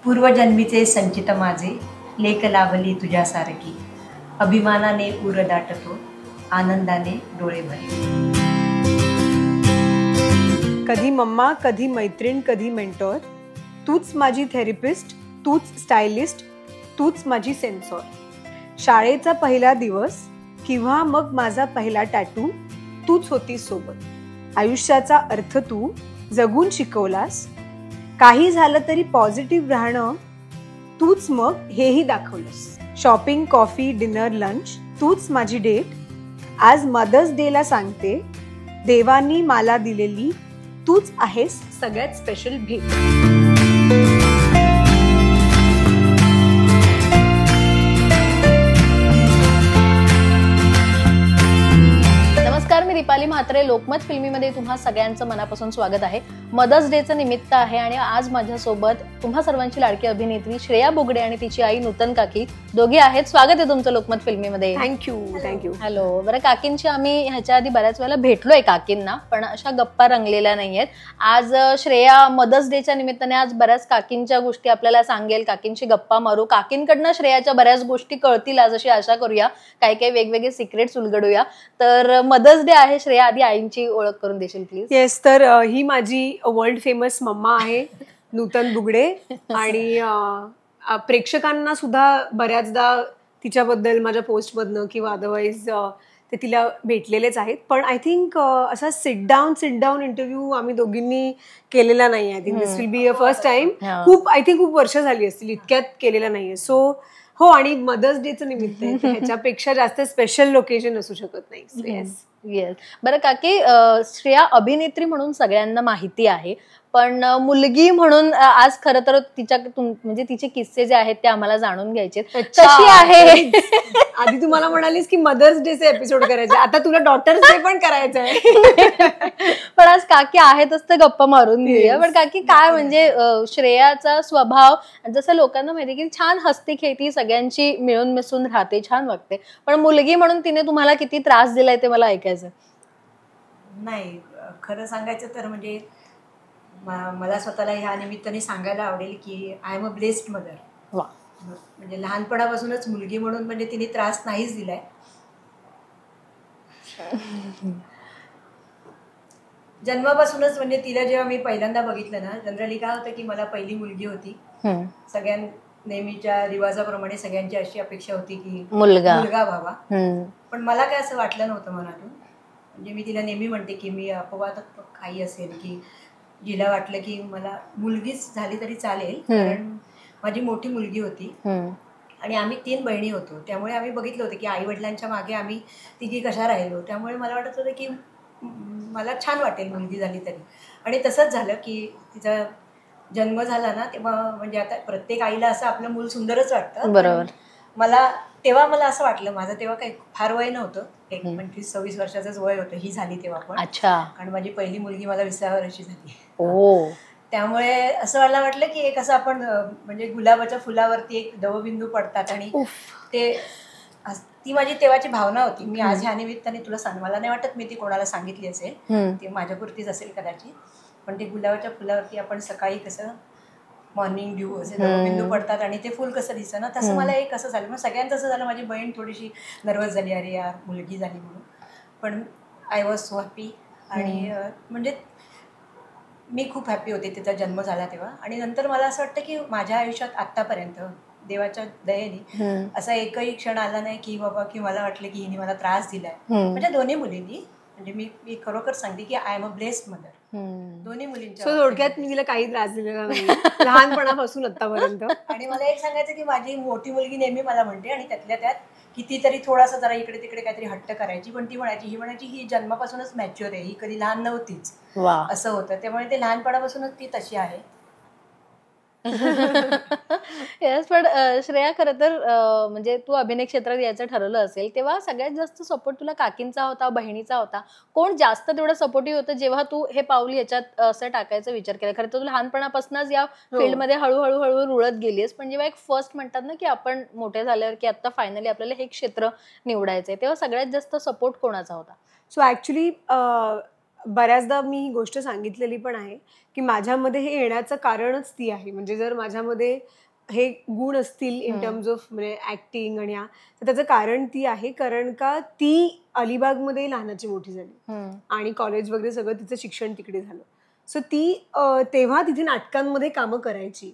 पूर्वजन्मीचे संचित माझे लेख लाभली तुझ्यासारखी, अभिमानाने उर दाटतो, आनंदाने डोळे भरे. कधी मम्मा, कधी मैत्रीण, कधी मेंटॉर, तूच माझी थेरपिस्ट, तूच स्टायलिस्ट, तूच माझी सेन्सॉर. शाळेचा पहिला दिवस किंवा मग माझा पहिला टॅटू, तूच होतीस सोबत. आयुष्याचा अर्थ तू जगून शिकवलास. काही झालं तरी पॉझिटिव्ह राहणं तूच मग हेही दाखवलंस. शॉपिंग, कॉफी, डिनर, लंच, तूच माझी डेट. आज मदर्स डेला सांगते, देवानी मला दिलेली तूच आहेस सगळ्यात स्पेशल भेट. नमस्कार, मी दीपाली म्हात्रे. लोकमत फिल्मीमध्ये तुम्हा सगळ्यांचं मनापासून स्वागत आहे. मदर्स डेचं निमित्त आहे आणि आज माझ्यासोबत तुम्हा सर्वांची लाडकी अभिनेत्री श्रेया बोगडे आणि तिची आई नूतन काकी दोघे आहेत. स्वागत आहे तुमचं लोकमत फिल्मीमध्ये. थँक्यू. हॅलो. बरं, काकींची आम्ही ह्याच्या आधी बऱ्याच वेळेला भेटलोय काकींना, पण अशा गप्पा रंगलेल्या नाहीयेत. आज श्रेया मदर्स डेच्या निमित्ताने आज बऱ्याच काकींच्या गोष्टी आपल्याला सांगेल, काकींची गप्पा मारू, काकींकडनं श्रेयाच्या बऱ्याच गोष्टी कळतील आज अशी आशा करूया. काही काही वेगवेगळे सिक्रेट्स उलगडूया. तर मदर्स डे आहे. श्रेया, आधी आईंची ओळख करून देशील प्लीज? येस. तर ही माझी वर्ल्ड फेमस मम्मा आहे, नूतन बुगडे. आणि प्रेक्षकांना सुद्धा बऱ्याचदा तिच्याबद्दल माझ्या पोस्टमधनं किंवा अदरवाईज ते तिला भेटलेलेच आहेत. पण आय थिंक असा सिट डाऊन इंटरव्ह्यू आम्ही दोघींनी केलेला नाही. I think this will be a first time. खूप वर्ष झाली असतील, इतक्यात केलेला नाहीये. सो हो, आणि मदर्स डेचं निमित्त आहे, ह्याच्यापेक्षा जास्त स्पेशल लोकेशन असू शकत नाही. येस. बरं काकी, श्रेया अभिनेत्री म्हणून सगळ्यांना माहिती आहे, पण मुलगी म्हणून आज खरं तर म्हणजे तिचे किस्से जे आहेत ते आम्हाला जाणून घ्यायचे. कशी आहे? आधी तुम्हाला म्हणालीस की मदर्स डेचे एपिसोड करायचे, आता तुला डॉटर्स डे पण करायचं आहे. पण आज काकी आहेतच तर गप्पा मारून घेऊया. पण काकी, काय म्हणजे श्रेयाचा स्वभाव, जसं लोकांना माहिती की छान हसती खेळती, सगळ्यांची मिळून मिसळून राहते, छान वागते, पण मुलगी म्हणून तिने तुम्हाला किती त्रास दिलाय ते मला ऐकायचं. नाही, खरं सांगायचं तर म्हणजे मला स्वतःला ह्या निमित्ताने सांगायला आवडेल की I am a blessed mother. म्हणजे लहानपणापासूनच मुलगी म्हणून म्हणजे तिने त्रास नाहीच दिलाय. जन्मापासूनच म्हणजे तिला जेव्हा मी पहिल्यांदा बघितलं ना, जनरली काय होतं की मला पहिली मुलगी होती. सगळ्या नेहमीच्या रिवाजाप्रमाणे सगळ्यांची अशी अपेक्षा होती की मुलगा व्हावा. पण मला काय असं वाटलं नव्हतं मनातून. म्हणजे मी तिला नेहमी म्हणते की मी अपवादात्मक काही असेल की जिला वाटलं की मला मुलगीच झाली तरी चालेल, कारण माझी मोठी मुलगी होती आणि आम्ही 3 बहिणी होतो. त्यामुळे आम्ही बघितलं होतं की आई वडिलांच्या मागे आम्ही तिघी कशा राहिलो. त्यामुळे मला वाटत होतं की मला छान वाटेल मुलगी झाली तरी. आणि तसंच झालं की तिचा जन्म झाला ना, तेव्हा म्हणजे आता प्रत्येक आईला असं आपलं मूल सुंदरच वाटतं. बरोबर. तेव्हा मला असं वाटलं, माझं तेव्हा काही फार वय नव्हतं, एक 25-26 वर्षाचंच वय होतं ही झाली तेव्हा पण. अच्छा. आणि माझी पहिली मुलगी मला 20व्या वर्षी झाली. त्यामुळे असं मला वाटलं की एक असं आपण म्हणजे गुलाबाच्या फुलावरती एक दवबिंदू पडतात आणि ती माझी तेव्हाची भावना होती. मी आज ह्या निमित्ताने तुला मला नाही वाटत मी ती कोणाला सांगितली असेल, ती माझ्यापुरतीच असेल कदाचित. पण ते गुलाबाच्या फुलावरती आपण सकाळी कसं मॉर्निंग ड्यू असे दवबिंदू पडतात आणि ते फुल कसं दिसतं ना, तसं मला एक असं झालं. मग सगळ्यांचं असं झालं. माझी बहीण थोडीशी नर्वस झाली, अरे यार मुलगी झाली म्हणून. पण आय वॉज सो हॅपी. आणि म्हणजे मी खूप हॅपी होते तिचा जन्म झाला तेव्हा. आणि नंतर मला असं वाटतं की माझ्या आयुष्यात आत्तापर्यंत देवाच्या दयेने असा एकही क्षण आला नाही की बाबा की मला वाटलं की हिने मला त्रास दिलाय. म्हणजे दोन्ही मुलींनी, म्हणजे मी खरोखर सांगते की I am a blessed mother. दोन्ही मुलींच्या. थोडक्यात मी तिला काही त्रास दिलेला नाही लहानपणापासून आतापर्यंत. आणि मला एक सांगायचं की माझी मोठी मुलगी नेहमी मला म्हणते, आणि त्यातल्या त्यात कितीतरी थोडासा जरा इकडे तिकडे काहीतरी हट्ट करायची, पण ती म्हणायची ही जन्मापासूनच मॅच्युअर आहे, ही कधी लहान नव्हतीच, असं होतं. त्यामुळे ते लहानपणापासूनच ती तशी आहे. येस. पण श्रेया, खरं तर म्हणजे तू अभिनय क्षेत्रात यायचं ठरवलं असेल तेव्हा सगळ्यात जास्त सपोर्ट तुला काकींचा होता, बहिणीचा होता? कोण जास्त तेवढं सपोर्टिव्ह होतं जेव्हा तू हे पाऊल याच्यात असं टाकायचा विचार केला? खरं तर तू लहानपणापासूनच या फील्डमध्ये हळूहळू रुळत गेलीस, पण जेव्हा एक फर्स्ट म्हणतात ना की आपण मोठे झाल्यावर की आता फायनली आपल्याला हे क्षेत्र निवडायचंय, तेव्हा सगळ्यात जास्त सपोर्ट कोणाचा होता? सो ऍक्च्युली बऱ्याचदा मी ही गोष्ट सांगितलेली पण आहे की माझ्यामध्ये हे येण्याचं कारणच ती आहे. म्हणजे जर माझ्यामध्ये हे गुण असतील इन टर्म्स ऑफ म्हणजे ऍक्टिंग आणि तर त्याचं कारण ती आहे, कारण का ती अलिबागमध्ये लहानाची मोठी झाली आणि कॉलेज वगैरे सगळं तिचं शिक्षण तिकडे झालं. सो ती तेव्हा तिथे नाटकांमध्ये कामं करायची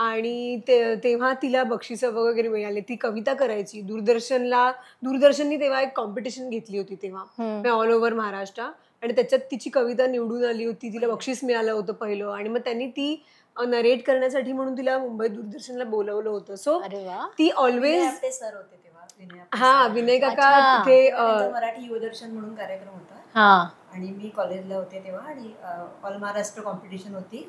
आणि तेव्हा तिला बक्षिसं वगैरे मिळाले. ती कविता करायची. दूरदर्शननी तेव्हा एक कॉम्पिटिशन घेतली होती तेव्हा ऑल ओव्हर महाराष्ट्र आणि त्याच्यात तिची कविता निवडून आली होती. तिला बक्षीस मिळालं होतं पहिलं आणि मग त्यांनी ती नरेट करण्यासाठी म्हणून तिला मुंबई दूरदर्शनला बोलवलं होतं. सो ती ऑलवेज सर होते तेव्हा. हा, विनय काका तिथे मराठी युवदर्शन म्हणून कार्यक्रम होता आणि मी कॉलेजला होते तेव्हा आणि ऑल महाराष्ट्र कॉम्पिटिशन होती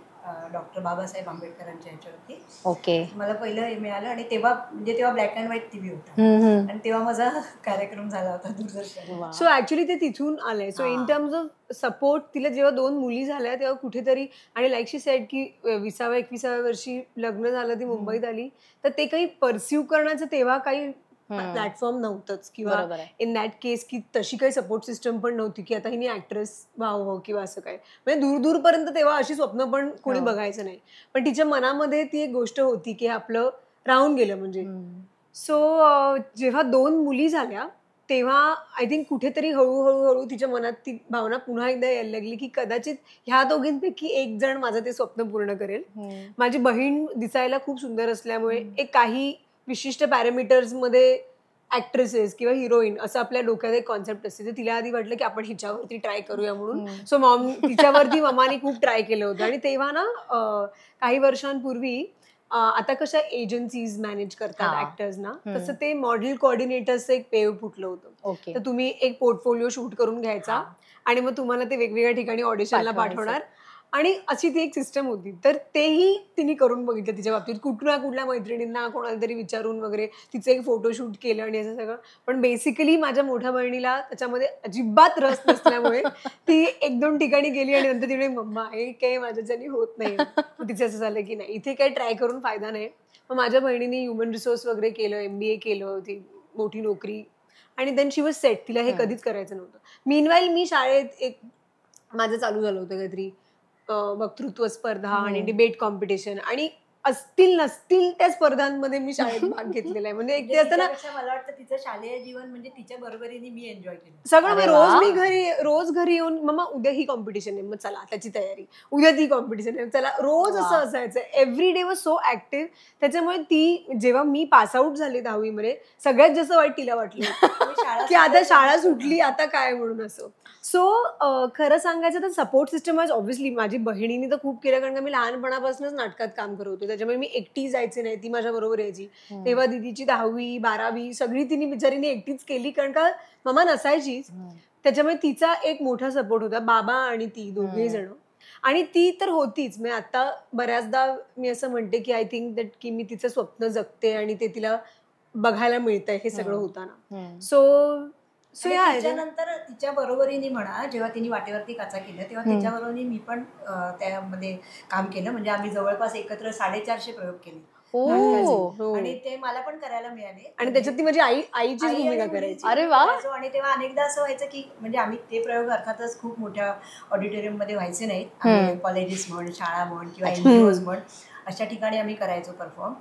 डॉक्टर बाबासाहेब आंबेडकरांच्या ह्याच्यावरती. ओके. मला पहिलं हे मिळालं आणि तेव्हा ब्लॅक अँड व्हाईट टीव्ही होता आणि तेव्हा माझा कार्यक्रम झाला होता दूरदर्शन. सो ऍक्च्युली ते तिथून आलंय. So in terms of support तिला जेव्हा 2 मुली झाल्या तेव्हा कुठेतरी आणि लाईक शी सेड की 20व्या-21व्या वर्षी लग्न झालं, ती मुंबईत आली, तर ते काही परस्यू करण्याचं तेव्हा काही प्लॅटफॉर्म नव्हतंच किंवा इन दॅट केस की तशी काही सपोर्ट सिस्टम पण नव्हती की आता हिने ऍक्ट्रेस व्हावं किंवा असं काय. म्हणजे दूरपर्यंत तेव्हा अशी स्वप्न पण कोणी बघायचं नाही. पण तिच्या मनामध्ये ती एक गोष्ट होती की आपलं राहून गेलं म्हणजे. सो जेव्हा 2 मुली झाल्या तेव्हा आय थिंक कुठेतरी हळूहळू तिच्या मनात ती भावना पुन्हा एकदा यायला लागली की कदाचित ह्या दोघींपैकी एक जण माझं ते स्वप्न पूर्ण करेल. माझी बहीण दिसायला खूप सुंदर असल्यामुळे एक काही विशिष्ट पॅरामीटर्स मध्ये ऍक्ट्रेसेस किंवा हिरोईन असं आपल्या डोक्यात एक कॉन्सेप्ट असते. तर तिला आधी वाटलं की आपण हिच्यावरती ट्राय करूया म्हणून. सो तिच्यावरती मम्मानी खूप ट्राय केलं होतं आणि तेव्हा ना काही वर्षांपूर्वी आता कशा एजन्सीज मॅनेज करतात ऍक्टर्सना, तसं ते मॉडेल कोऑर्डिनेटर्सचं एक पेव फुटलं होतं. तर तुम्ही एक पोर्टफोलिओ शूट करून घ्यायचा आणि मग तुम्हाला ते वेगवेगळ्या ठिकाणी ऑडिशनला पाठवणार आणि अशी ती एक सिस्टम होती. तर तेही तिने करून बघितलं तिच्या बाबतीत. कुठल्या मैत्रिणींना कोणाला तरी विचारून वगैरे तिचं एक फोटोशूट केलं आणि असं सगळं. पण बेसिकली माझ्या मोठ्या बहिणीला त्याच्यामध्ये अजिबात रस नसल्यामुळे ती 1-2 ठिकाणी गेली आणि नंतर तिने मम्मा हे काही माझ्याच्यानी होत नाही. मग तिचं असं झालं की नाही, इथे काही ट्राय करून फायदा नाही. मग माझ्या बहिणीने ह्युमन रिसोर्स वगैरे केलं, MBA केलं, ती मोठी नोकरी आणि देन शी वॉज सेट. तिला हे कधीच करायचं नव्हतं. मीनवाईल मी शाळेत एक माझं चालू झालं होतं काहीतरी वक्तृत्व स्पर्धा आणि डिबेट कॉम्पिटिशन आणि असतील नसतील त्या स्पर्धांमध्ये मी शाळेत भाग घेतलेला आहे. म्हणजे एक ते असतं ना, मला वाटतं तिचं शालेय जीवन म्हणजे तिच्या बरोबरीने मी एन्जॉय केलं सगळं. रोज घरी येऊन मम्मा उद्या ही कॉम्पिटिशन आहे, मग चला त्याची तयारी, उद्या ती कॉम्पिटिशन आहे, चला. रोज असं असायचं. Every day was so active. त्याच्यामुळे ती जेव्हा मी पास आउट झाले 10वी मध्ये सगळ्यात जास्त वाईट तिला वाटलं की आता शाळा सुटली, आता काय म्हणून असं. सो खरं सांगायचं तर सपोर्ट सिस्टम वाज ऑब्व्हियसली माझी बहिणीने तर खूप केलं, कारण का मी लहानपणापासूनच नाटकात काम करत होते. त्याच्यामुळे मी एकटी जायचे नाही, ती माझ्या बरोबर यायची. तेव्हा दिदीची 10वी 12वी सगळी तिने बिचारीने एकटीच केली, कारण का मम्मा नसायचीच. त्याच्यामुळे तिचा एक मोठा सपोर्ट होता, बाबा आणि ती दोघे जण. आणि ती तर होतीच. मी आता बऱ्याचदा मी असं म्हणते की आय थिंक दॅट की मी तिचं स्वप्न जगते आणि ते तिला बघायला मिळतंय हे सगळं होताना. सो त्याच्यानंतर तिच्या बरोबरीने म्हणा, जेव्हा तिने वाटेवरती काचा केल्या तेव्हा तिच्या बरोबरीने मी पण त्यामध्ये काम केलं. म्हणजे आम्ही जवळपास एकत्र 450 प्रयोग केले आणि ते मला पण करायला मिळाले. आणि त्याच्यात ती माझी आईची भूमिका करायची. अरे वा. आणि तेव्हा अनेकदा असं व्हायचं की म्हणजे आम्ही ते प्रयोग अर्थातच खूप मोठ्या ऑडिटोरियम मध्ये व्हायचे नाहीत. कॉलेजेस म्हण, शाळा म्हण किंवा NGOs म्हण, अशा ठिकाणी आम्ही करायचो परफॉर्म.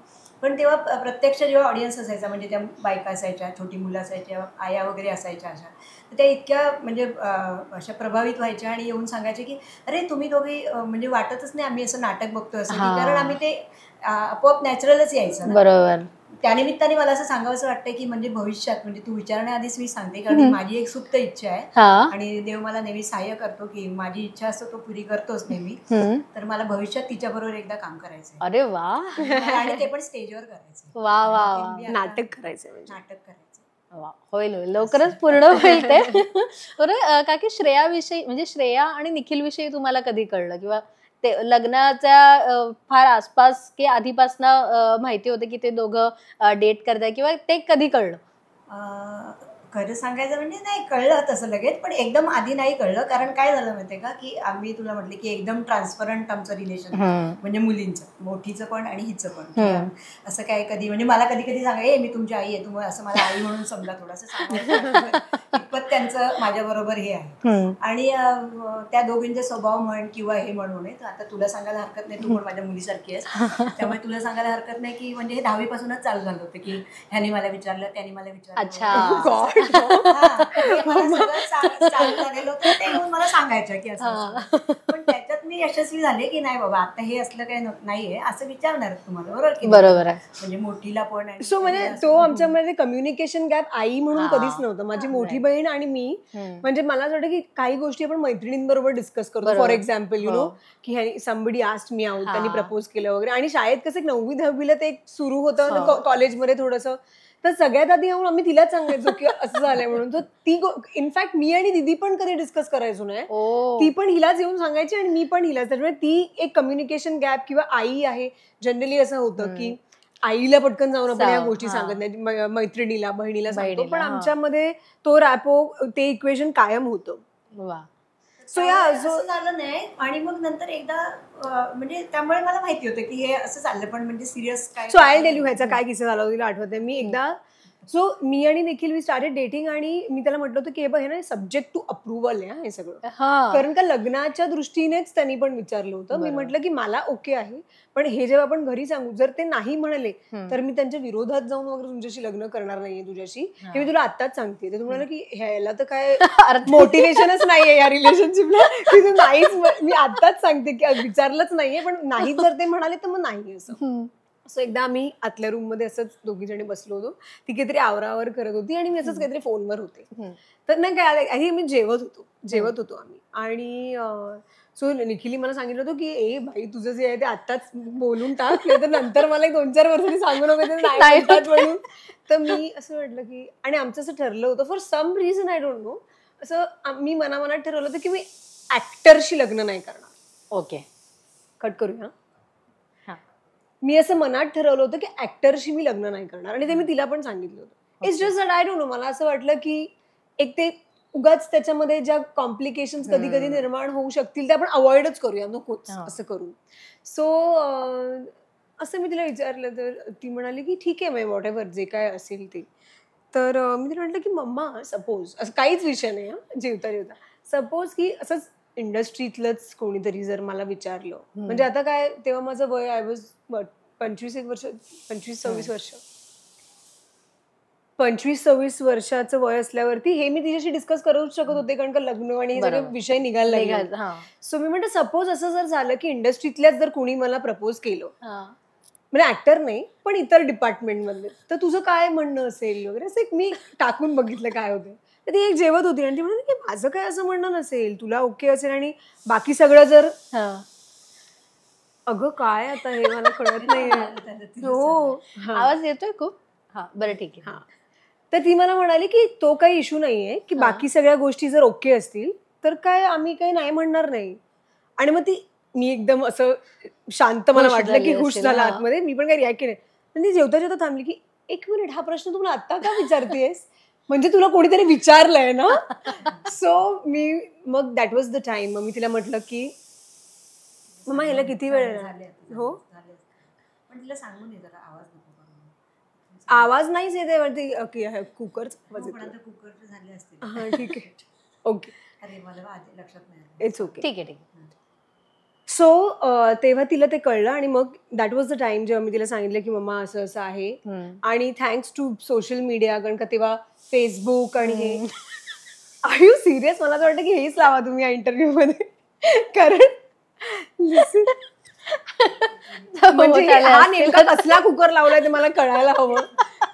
पण तेव्हा प्रत्यक्ष जेव्हा ऑडियन्स असायचा, म्हणजे त्या बायका असायच्या, छोटी मुलं असायच्या, आया वगैरे असायच्या, अशा तर त्या इतक्या म्हणजे अशा प्रभावित व्हायच्या आणि येऊन सांगायचे की अरे तुम्ही दोघी म्हणजे वाटतच नाही आम्ही असं नाटक बघतो असं, कारण आम्ही ते आपोआप नॅचरलच यायचं. बरोबर. त्यानिमित्ताने मला असं सांगावंसं वाटतंय की म्हणजे भविष्यात, म्हणजे तू विचारण्याआधीच मी सांगते, कारण माझी एक सुप्त इच्छा आहे आणि देव मला नेहमी सहाय्य करतो की माझी इच्छा असतो तो पुरी करतोच नेहमी. तर मला भविष्यात तिच्याबरोबर एकदा काम करायचंय. अरे वा. आणि ते पण स्टेजवर करायचं. वा वा. नाटक करायचं. होईल लवकरच पूर्ण होईल ते. बरं काकी, श्रेयाविषयी म्हणजे श्रेया आणि निखिल विषयी तुम्हाला कधी कळलं, किंवा ते लग्नाच्या फार आसपास की आधीपासनं माहिती होते की ते दोघं डेट करताय, किंवा ते कधी कळलं? खरं सांगायचं म्हणजे नाही कळलं तसं लगेच, पण एकदम आधी नाही कळलं. कारण काय झालं माहितीये का की आम्ही तुला म्हटले की एकदम ट्रान्सपरंट आमचं रिलेशन, म्हणजे मुलींचं, मोठीचं पण आणि हिचं पण. असं काय कधी म्हणजे मला कधी कधी सांगा मी तुमची आई आहे, तुम्हाला असं मला आई म्हणून समजा, थोडंसं सांगायचं इतपत त्यांचं माझ्या बरोबर हे आहे. आणि त्या दोघींचे स्वभाव म्हण किंवा हे म्हणून आता तुला सांगायला हरकत नाही, तू पण माझ्या मुलीसारखी आहेस, त्यामुळे तुला सांगायला हरकत नाही की म्हणजे हे 10वी पासूनच चालू झालं होतं की ह्याने मला विचारलं, त्याने मला विचारलं, चालू झालेलं होतं ते येऊन मला सांगायचं की असं. पण त्याच्यात मी यशस्वी झाले की नाही बाबा आता हे असलं काही नाहीये असं विचारणार तुम्हाला, बरोबर की बरोबर आहे. म्हणजे मोठीला पण. सो म्हणजे तो आमच्यामध्ये कम्युनिकेशन गॅप आई म्हणून कधीच नव्हतं. माझी मोठी बहीण आणि मी म्हणजे मला असं वाटतं की काही गोष्टी आपण मैत्रिणींबरोबर डिस्कस करतो. फॉर एक्झाम्पल यु नो की समबडी आस्क्ड मी आउट, त्यांनी प्रपोज केलं वगैरे. आणि शाळेत कसं 9वी 10वीला ते सुरू होतं कॉलेजमध्ये थोडंसं, तर सगळ्यात आधी येऊन आम्ही तिलाच सांगायचो की असं झालंय म्हणून. तर ती इनफॅक्ट मी आणि दीदी पण कधी डिस्कस करायचो नाही, ती पण हिलाच येऊन सांगायची आणि मी पण हिलाच. त्याच्यामुळे ती एक कम्युनिकेशन गॅप. किंवा आई आहे जनरली असं होतं की आईला पटकन जाऊन आपण या गोष्टी सांगत नाही, मैत्रिणीला बहिणीला सांगतो, पण आमच्यामध्ये तो रॅपो ते इक्वेशन कायम होतं. सो असं झालं नाही. आणि मग नंतर एकदा म्हणजे त्यामुळे मला माहिती होतं की हे असं चाललं, पण म्हणजे सिरियस काय. सो आय टेल यू ह्याचा काय किस्सा झाला तिला आठवते. मी एकदा सो मी आणि निखिल वी स्टार्टेड डेटिंग आणि मी त्याला म्हटलं होतं की हे बघ हे ना सब्जेक्ट टू अप्रुव्हल आहे हे सगळं, कारण का लग्नाच्या दृष्टीनेच त्यांनी पण विचारलं होतं. मी म्हटलं की मला ओके आहे, पण हे जेव्हा आपण घरी सांगू जर ते नाही म्हणाले तर मी त्यांच्या विरोधात जाऊन वगैरे तुमच्याशी लग्न करणार नाहीये तुझ्याशी, हे मी तुला आत्ताच सांगते. ते म्हणाले की ह्याला तर काय मोटिवेशनच नाहीये या रिलेशनशिपला की तू नाहीच, मी आत्ताच सांगते की विचारलंच नाहीये, पण नाही जर ते म्हणाले तर मग नाही असं. असं एकदा आम्ही आतल्या रूम मध्ये असंच दोघी जणी बसलो होतो, ती काहीतरी आवरावर करत होती आणि मी असंच काहीतरी फोनवर होते. तर नाही काय आधी मी जेवत होतो आम्ही. आणि सो निखिली मला सांगितलं होतं की ए भाई तुझं जे आहे ते आत्ताच बोलून टाक, तर नंतर मला 2-4 वर्षांनी सांगू नको नाही म्हणून. तर मी असं म्हटलं की, आणि आमचं असं ठरलं होतं for some reason I don't know, असं मी मनामनात ठरवलं होतं की मी ऍक्टरशी लग्न नाही करणार. ओके, कट करूया. मी असं मनात ठरवलं होतं की ऍक्टरशी मी लग्न नाही करणार, आणि ते मी तिला पण सांगितलं होतं. It's just that I don't no, मला असं वाटलं की एक ते उगाच त्याच्यामध्ये ज्या कॉम्प्लिकेशन्स कधी कधी निर्माण होऊ शकतील त्या आपण अवॉइडच करूया, नकोच असं करू. सो असं मी तिला विचारलं तर ती म्हणाली की ठीक आहे मग व्हॉट एव्हर जे काय असेल ते. तर मी तिला म्हटलं की मम्मा सपोज असं काहीच विषय नाही जेवता सपोज की असंच इंडस्ट्रीतलंच कोणीतरी जर मला विचारलं, म्हणजे आता काय तेव्हा माझं वय आय वॉज 25-26 वर्षाचं वय असल्यावरती हे मी तिच्याशी डिस्कस करू शकत होते, कारण का लग्न आणि हे सगळे विषय निघायला लागले. सो मी म्हटलं सपोज असं जर झालं की इंडस्ट्रीतल्याच जर कोणी मला प्रपोज केलं, म्हणजे ऍक्टर नाही पण इतर डिपार्टमेंट मधले, तर तुझं काय म्हणणं असेल वगैरे असं एक मी टाकून बघितलं काय होतं. तर ती एक जेवत होती आणि ती म्हणाली की माझं काय असं म्हणणं नसेल, तुला ओके असेल आणि बाकी सगळं जर. अगं काय आता हे मला कळत नाही. हो आवाज येतोय खूप. बरं ठीक आहे. तर ती मला म्हणाली की तो काही इश्यू नाहीये की बाकी सगळ्या गोष्टी जर ओके असतील तर काय आम्ही काही नाही म्हणणार नाही. आणि मग मी एकदम असं शांत, मला वाटलं की खुश झाला आतमध्ये, मी पण काही रिॲक्ट केलं. ती जेवता जेवता थांबली की 1 मिनिट हा प्रश्न तुला आता का विचारतेस, म्हणजे तुला कोणीतरी विचारलंय ना. सो मी मग दॅट वॉज द टाइम. मग मी तिला म्हटलं की मम्मा ह्याला किती वेळ हो पण तिला सांगून ये जरा आवाज नको. आवाज नाहीच येते वरती कुकरचा आवाज येतो. कुकरचे झाले असतील. हा ठीक आहे ओके. अरे मला आधी लक्षात नाही. इट्स ओके, ठीक आहे. सो तेव्हा तिला ते कळलं आणि मग दॅट वॉज द टाइम जेव्हा मी तिला सांगितलं की मम्मा असं असं आहे. आणि थँक्स टू सोशल मीडिया, कारण का तेव्हा फेसबुक आणि हे. Are you serious? मला असं वाटतं की हेच लावा तुम्ही या इंटरव्ह्यू मध्ये, कारण म्हणजे हा नेमका कसला कुकर लावलाय ते मला कळायला हवं,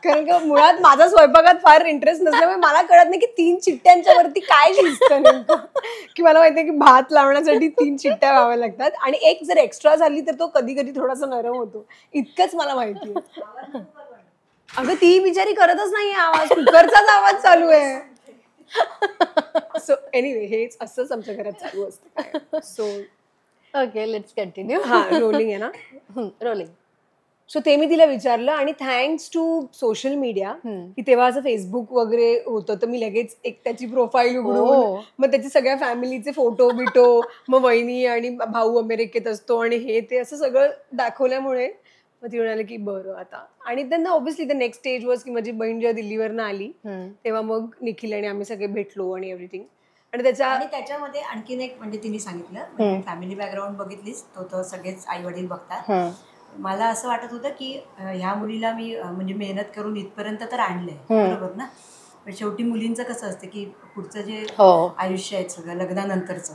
कारण का मुळात माझा स्वयंपाकात फार इंटरेस्ट नसल्यामुळे मला कळत नाही की 3 चिट्ट्यांच्या वरती काय शिजतं नेमकं. की मला माहितीये की भात लावण्यासाठी 3 चिट्ट्या व्हाव्या लागतात आणि एक जर एक्स्ट्रा झाली तर तो कधी कधी थोडासा नरम होतो, इतकंच मला माहितीये. अगं ती बिचारी करतच नाही आवाज, कुकरचाच आवाज चालू आहे. सो एनिवे हेच असंच आमच्या घरात चालू असतं. So okay, let's continue. Rolling आहे ना, रोलिंग. सो ते मी तिला विचारलं आणि थँक्स टू सोशल मीडिया की तेव्हा असं फेसबुक वगैरे होतं, तर मी लगेच एक त्याची प्रोफाईल उघडून मग त्याची सगळ्या फॅमिलीचे फोटो बिटो, मग वहिनी आणि भाऊ अमेरिकेत असतो आणि हे ते असं सगळं दाखवल्यामुळे मग ती म्हणाली की बरं आता. आणि त्यांना obviously the next stage was की माझी बहीण जेव्हा दिल्लीवरनं आली तेव्हा मग निखिल आणि आम्ही सगळे भेटलो आणि एव्हरीथिंग. आणि त्याच्यामध्ये आणखीन एक म्हणजे तिने सांगितलं, फॅमिली बॅकग्राऊंड बघितलीच, तो सगळेच आई वडील बघतात. मला असं वाटत होतं की ह्या मुलीला मी म्हणजे मेहनत करून इथपर्यंत तर आणलंय, बरोबर ना. पण शेवटी मुलींचं कसं असतं की पुढचं जे आयुष्य आहे सगळं लग्नानंतरचं,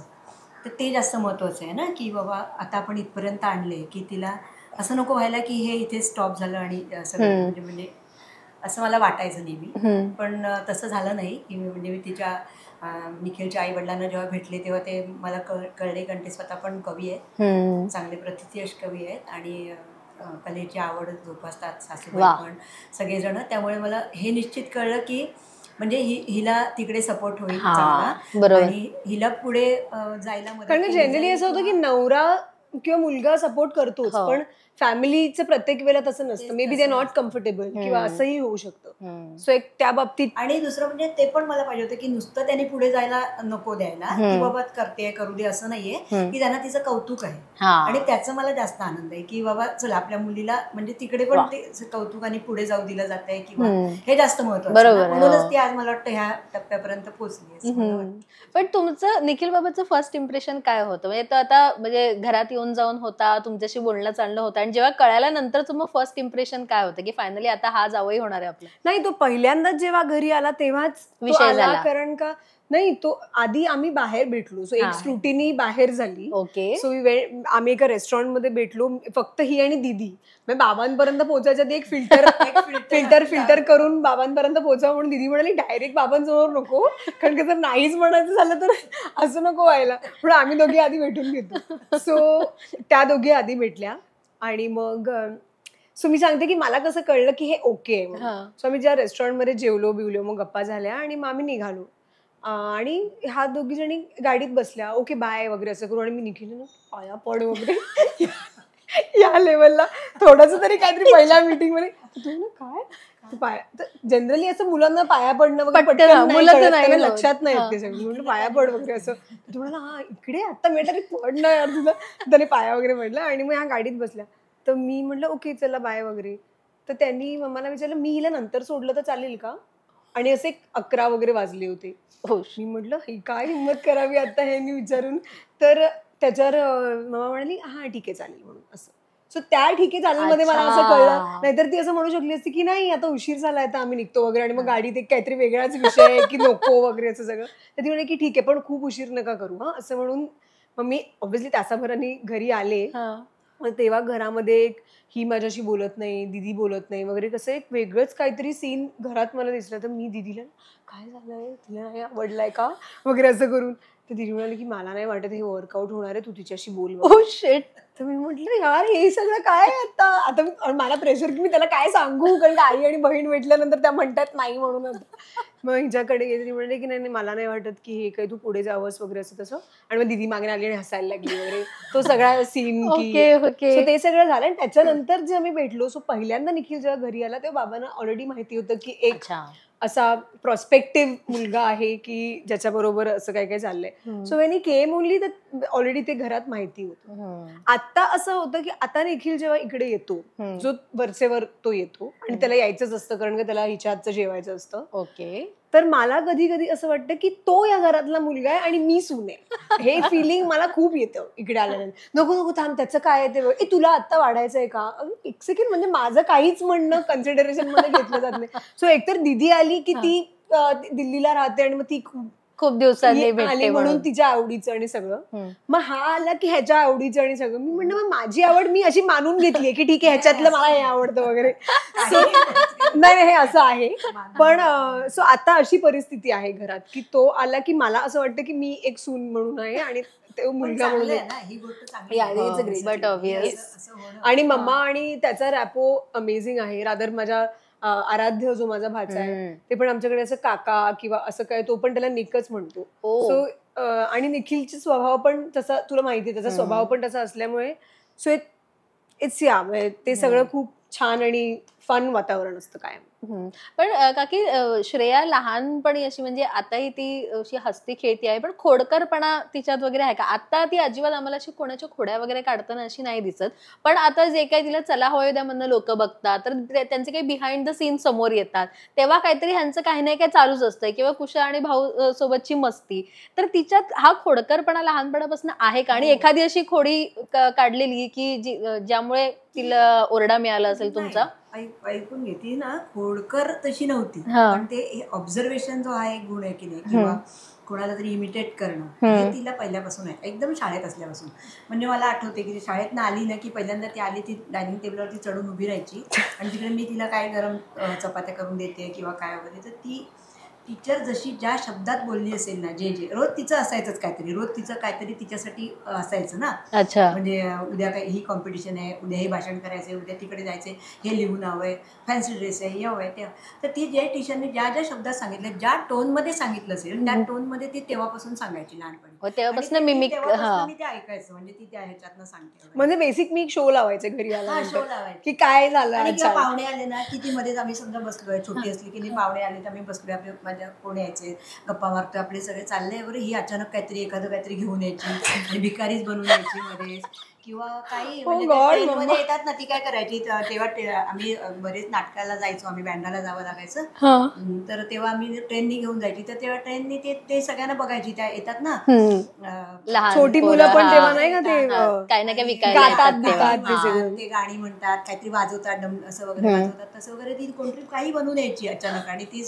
तर ते जास्त महत्वाचं आहे ना, की बाबा आता आपण इथपर्यंत आणले की तिला असं नको व्हायला की हे इथे स्टॉप झालं आणि सगळं म्हणजे असं मला वाटायचं नेहमी. पण तसं झालं नाही की म्हणजे मी तिच्या निखिलच्या आई वडिलांना जेव्हा भेटले तेव्हा ते मला कळले, कारण ते स्वतः पण कवी आहेत, चांगले प्रतिथयश कवी आहेत आणि कलेची आवड जोपासतात सासूबाई पण सगळेजण. त्यामुळे मला हे निश्चित कळलं की म्हणजे हिला तिकडे सपोर्ट होईल चांगला आणि हिला पुढे जायला मदत. कारण जनरली असं होतं की नवरा किंवा मुलगा सपोर्ट करतोच, पण फॅमिलीचं प्रत्येक वेळेला तसं नसतं. May be they not comfortable किंवा असंही होऊ शकतं. सो एक त्या बाबतीत. आणि दुसरं म्हणजे ते पण मला पाहिजे होतं की नुसतं त्याने पुढे जायला नको द्यायला, की बाबा करते करू दे असं नाहीये, की त्यांना तिचं कौतुक आहे. आणि त्याचा मला जास्त आनंद आहे की बाबा चला आपल्या मुलीला म्हणजे तिकडे पण ते कौतुकाने पुढे जाऊ दिलं जात आहे किंवा हे जास्त महत्वाचं. म्हणूनच ती आज मला वाटतं ह्या टप्प्यापर्यंत पोहोचली. पण तुमचं निखिल बाबाचं फर्स्ट इम्प्रेशन काय होतं? म्हणजे तो आता म्हणजे घरात येऊन जाऊन होता, तुमच्याशी बोलणं चालणं होतं, आणि जेव्हा कळाल्या नंतरचं मग फर्स्ट इम्प्रेशन काय होतं की फायनली आता हा जावई होणार आहे आपला? नाही, तो पहिल्यांदाच जेव्हा घरी आला तेव्हाच विषय झाला. कारण का नाही, तो आधी आम्ही बाहेर भेटलो, सो एक स्क्रुटिनी बाहेर झाली. सो आम्ही एका रेस्टॉरंट मध्ये भेटलो, फक्त ही आणि दीदी. म्हणजे बाबांपर्यंत पोहोचायच्या आधी एक फिल्टर करून बाबांपर्यंत पोहोचावं म्हणून दीदी म्हणाली डायरेक्ट बाबांसमोर नको, कारण की जर नाहीच म्हणायचं झालं तर असं नको व्हायला, म्हणून आम्ही दोघी आधी भेटून घेतो. सो त्या दोघी आधी भेटल्या आणि मग सो मी सांगते की मला कसं कळलं की हे ओके आहे. सो आम्ही ज्या रेस्टॉरंटमध्ये जेवलो बिवलो, मग गप्पा झाल्या आणि मग आम्ही निघालो आणि ह्या दोघी जणी गाडीत बसल्या, ओके बाय वगैरे असं करू. आणि मी निघेल ना पाया पड वगैरे या लेवलला थोडस तरी काहीतरी पहिल्या मीटिंग मध्ये काय पाया. जनरली असं मुलांना पाया पडणं वगैरे लक्षात नाही येत ते सगळं. म्हटलं पाया पड वगैरे असं. तुम्हाला हा इकडे आता मिळतं पड ना यार तुला, त्याने पाया वगैरे पडलं आणि मग ह्या गाडीत बसल्या. तर मी म्हटलं ओके चला बाय वगैरे. तर त्यांनी मला विचारलं मी हिला नंतर सोडलं तर चालेल का, आणि असे 11 वगैरे वाजले होते. मी म्हटलं ही काय हिंमत करावी आता हे मी विचारून. तर त्याच्यावर मम्मा म्हणाली हा ठीक आहे चालेल म्हणून असं. सो त्या ठीक आहे चालेल मध्ये मला असं कळलं, नाहीतर ती असं म्हणू शकली असती की नाही आता उशीर झालाय आता आम्ही निघतो वगैरे, आणि मग गाडीत एक काहीतरी वेगळाच विषय आहे की नको वगैरे असं सगळं. तर ती म्हणे की ठीक आहे पण खूप उशीर नका करू हा असं म्हणून. मग मी ऑब्व्हियसली तासाभराने घरी आले. मग तेव्हा घरामध्ये ही माझ्याशी बोलत नाही, दीदी बोलत नाही वगैरे, कसं एक वेगळंच काहीतरी सीन घरात मला दिसलं. तर मी दीदीला काय झालंय, तिला नाही आवडलाय का वगैरे असं करून. तर दीदी म्हणाली की मला नाही वाटत हे वर्कआउट होणार आहे, तू तिच्याशी बोल. Oh shit. तर मी म्हटलं यार हे सगळं काय आता मला प्रेशर की मी त्याला काय सांगू, कारण आई आणि बहीण भेटल्यानंतर त्या म्हणतात नाही म्हणून. मग हिच्याकडे गेली, म्हणले की नाही मला नाही वाटत की हे काही तू पुढे जावंस वगैरे असं तसं. आणि मग दीदी मागणे आली आणि हसायला लागली वगैरे, तो सगळा सीन की ते सगळं झालं. आणि त्याच्यानंतर जे आम्ही भेटलो, सो पहिल्यांदा निखिल जेव्हा घरी आला तेव्हा बाबांना ऑलरेडी माहिती होतं की एक असा प्रॉस्पेक्टिव्ह मुलगा आहे की ज्याच्याबरोबर असं काय काय चाललंय. So when he came only तर ऑलरेडी ते घरात माहिती होतं. आता असं होतं की आता निखिल जेव्हा इकडे येतो, जो वरचेवर तो येतो आणि त्याला यायचंच असतं कारण का त्याला हिच्या हातचं जेवायचं असतं. ओके. तर मला कधी कधी असं वाटतं की तो या घरातला मुलगा आहे आणि मी सून आहे, हे फिलिंग मला खूप येतं इकडे आल्यानंतर. नको नको थांब त्याचं काय आहे ते, तुला आता वाढायचंय का, एक सेकंड, म्हणजे माझं काहीच म्हणणं कन्सिडरेशन मध्ये घेतलं जात नाही. सो एकतर दीदी आली की ती दिल्लीला राहते आणि मग ती खूप दिवसांनी भेटते म्हणून तिच्या आवडीचं आणि सगळं. मग हा आला की ह्याच्या आवडीचं आणि सगळं. मी म्हणलं मग माझी आवड मी अशी मानून घेतलीये की ठीक आहे ह्याच्यातलं मला हे आवडतं वगैरे. नाही हे असं आहे. पण सो आता अशी परिस्थिती आहे घरात की तो आला की मला असं वाटतं की मी एक सून म्हणून आहे आणि तो मुलगा म्हणून आहे. आणि मम्मा आणि त्याचा रॅपो अमेझिंग आहे. रादर माझ्या आराध्य जो माझा भाचा आहे ते पण आमच्याकडे असं काका किंवा असं काय, तो पण त्याला निकच म्हणतो. सो आणि निखिलचा स्वभाव पण तसा, तुला माहिती आहे त्याचा स्वभाव पण तसा असल्यामुळे सो इट्स ते सगळं खूप छान आणि फन वातावरण असतं कायम. पण काकी श्रेया लहानपणी अशी म्हणजे आताही ती अशी हसती खेळती आहे, पण खोडकरपणा तिच्यात वगैरे आहे का? आता ती अजिबात आम्हाला अशी कोणाच्या खोड्या वगैरे काढताना अशी नाही दिसत. पण आता जे काही तिला चला हवं द्या म्हणून लोक बघतात, तर त्यांचे काही बिहाइंड द सीन समोर येतात, तेव्हा काहीतरी ह्यांचं काही नाही काही चालूच असतं, किंवा कुशा आणि भाऊ सोबतची मस्ती. तर तिच्यात हा खोडकरपणा लहानपणापासून आहे का? आणि एखादी अशी खोडी काढलेली की ज्यामुळे तिला ओरडा मिळाला असेल तुमचा? ऐकून घेते ना, खोडकर तशी नव्हती, पण ते ऑब्झर्वेशन जो आहे गुण आहे की नाही, किंवा कोणाला तरी इमिटेट करणं, हे तिला पहिल्यापासून आहे, एकदम शाळेत असल्यापासून. म्हणजे मला आठवते की शाळेतनं आली ना की पहिल्यांदा ती आली, ती डायनिंग टेबलवरती चढून उभी राहायची आणि तिकडे मी तिला काय गरम चपात्या करून देते किंवा काय वगैरे, तर ती टीचर जशी ज्या शब्दात बोलली असेल ना, जे रोज तिचं असायचंच काहीतरी, रोज तिचं काहीतरी तिच्यासाठी असायचं ना. अच्छा. म्हणजे उद्या काही ही कॉम्पिटिशन आहे, उद्या हे भाषण करायचं आहे, उद्या तिकडे जायचं आहे, हे लिहून हवं आहे, फॅन्सी ड्रेस आहे, हे हवं आहे, ते. तर ती जे टीचरने ज्या ज्या शब्दात सांगितलं, ज्या टोनमध्ये सांगितलं असेल, त्या टोनमध्ये ती तेव्हापासून सांगायची लहानपणी. तेव्हापासून मी ते ऐकायचं, म्हणजे ती त्या ह्याच्यातनं सांगते. म्हणजे बेसिक मी शो लावायचे घरी आला, शो लावायचे की काय झालं, पाहुणे आले ना की ती मध्येच आम्ही समजा बसलोय, छोटी असली की पाहुणे आले तर आम्ही बसलोय, आपले कोण यायचे, गप्पा मारतोय, आपले सगळे चालले वगैरे, ही अचानक काहीतरी एखादं काहीतरी घेऊन यायची आणि भिकारीच बनवून यायची मध्ये, किंवा काही म्हणजे येतात ना, ती काय करायची, तेव्हा आम्ही बरेच नाटकाला जायचो, आम्ही बँडाला जावं लागायचं, तर तेव्हा आम्ही ट्रेननी घेऊन जायची, तर तेव्हा ट्रेननी ते सगळ्यांना बघायची, त्या येतात ना छोटी मुलं, पण तेव्हा नाही का ते काही ना काही विकायला, ते गाणी म्हणतात, काहीतरी वाजवतात, असं वगैरे वाजवतात, तसं वगैरे ती कोणतरी काही बनवून यायची अचानक, आणि ती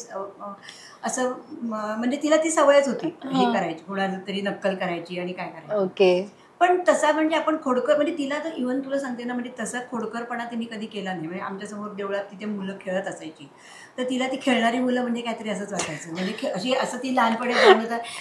असं म्हणजे तिला ती सवयच होती हे करायची, कोणाला तरी नक्कल करायची आणि काय करायची. ओके. पण तसा म्हणजे आपण खोडकर, म्हणजे तिला तर इव्हन तुला सांगते ना, म्हणजे तसा खोडकरपणा तिने कधी केला नाही. म्हणजे आमच्यासमोर देवळात तिथे मुलं खेळत असायची, तर तिला ती खेळणारी मुलं म्हणजे काहीतरी असंच वाटायचं, म्हणजे अशी असं ती लहानपणी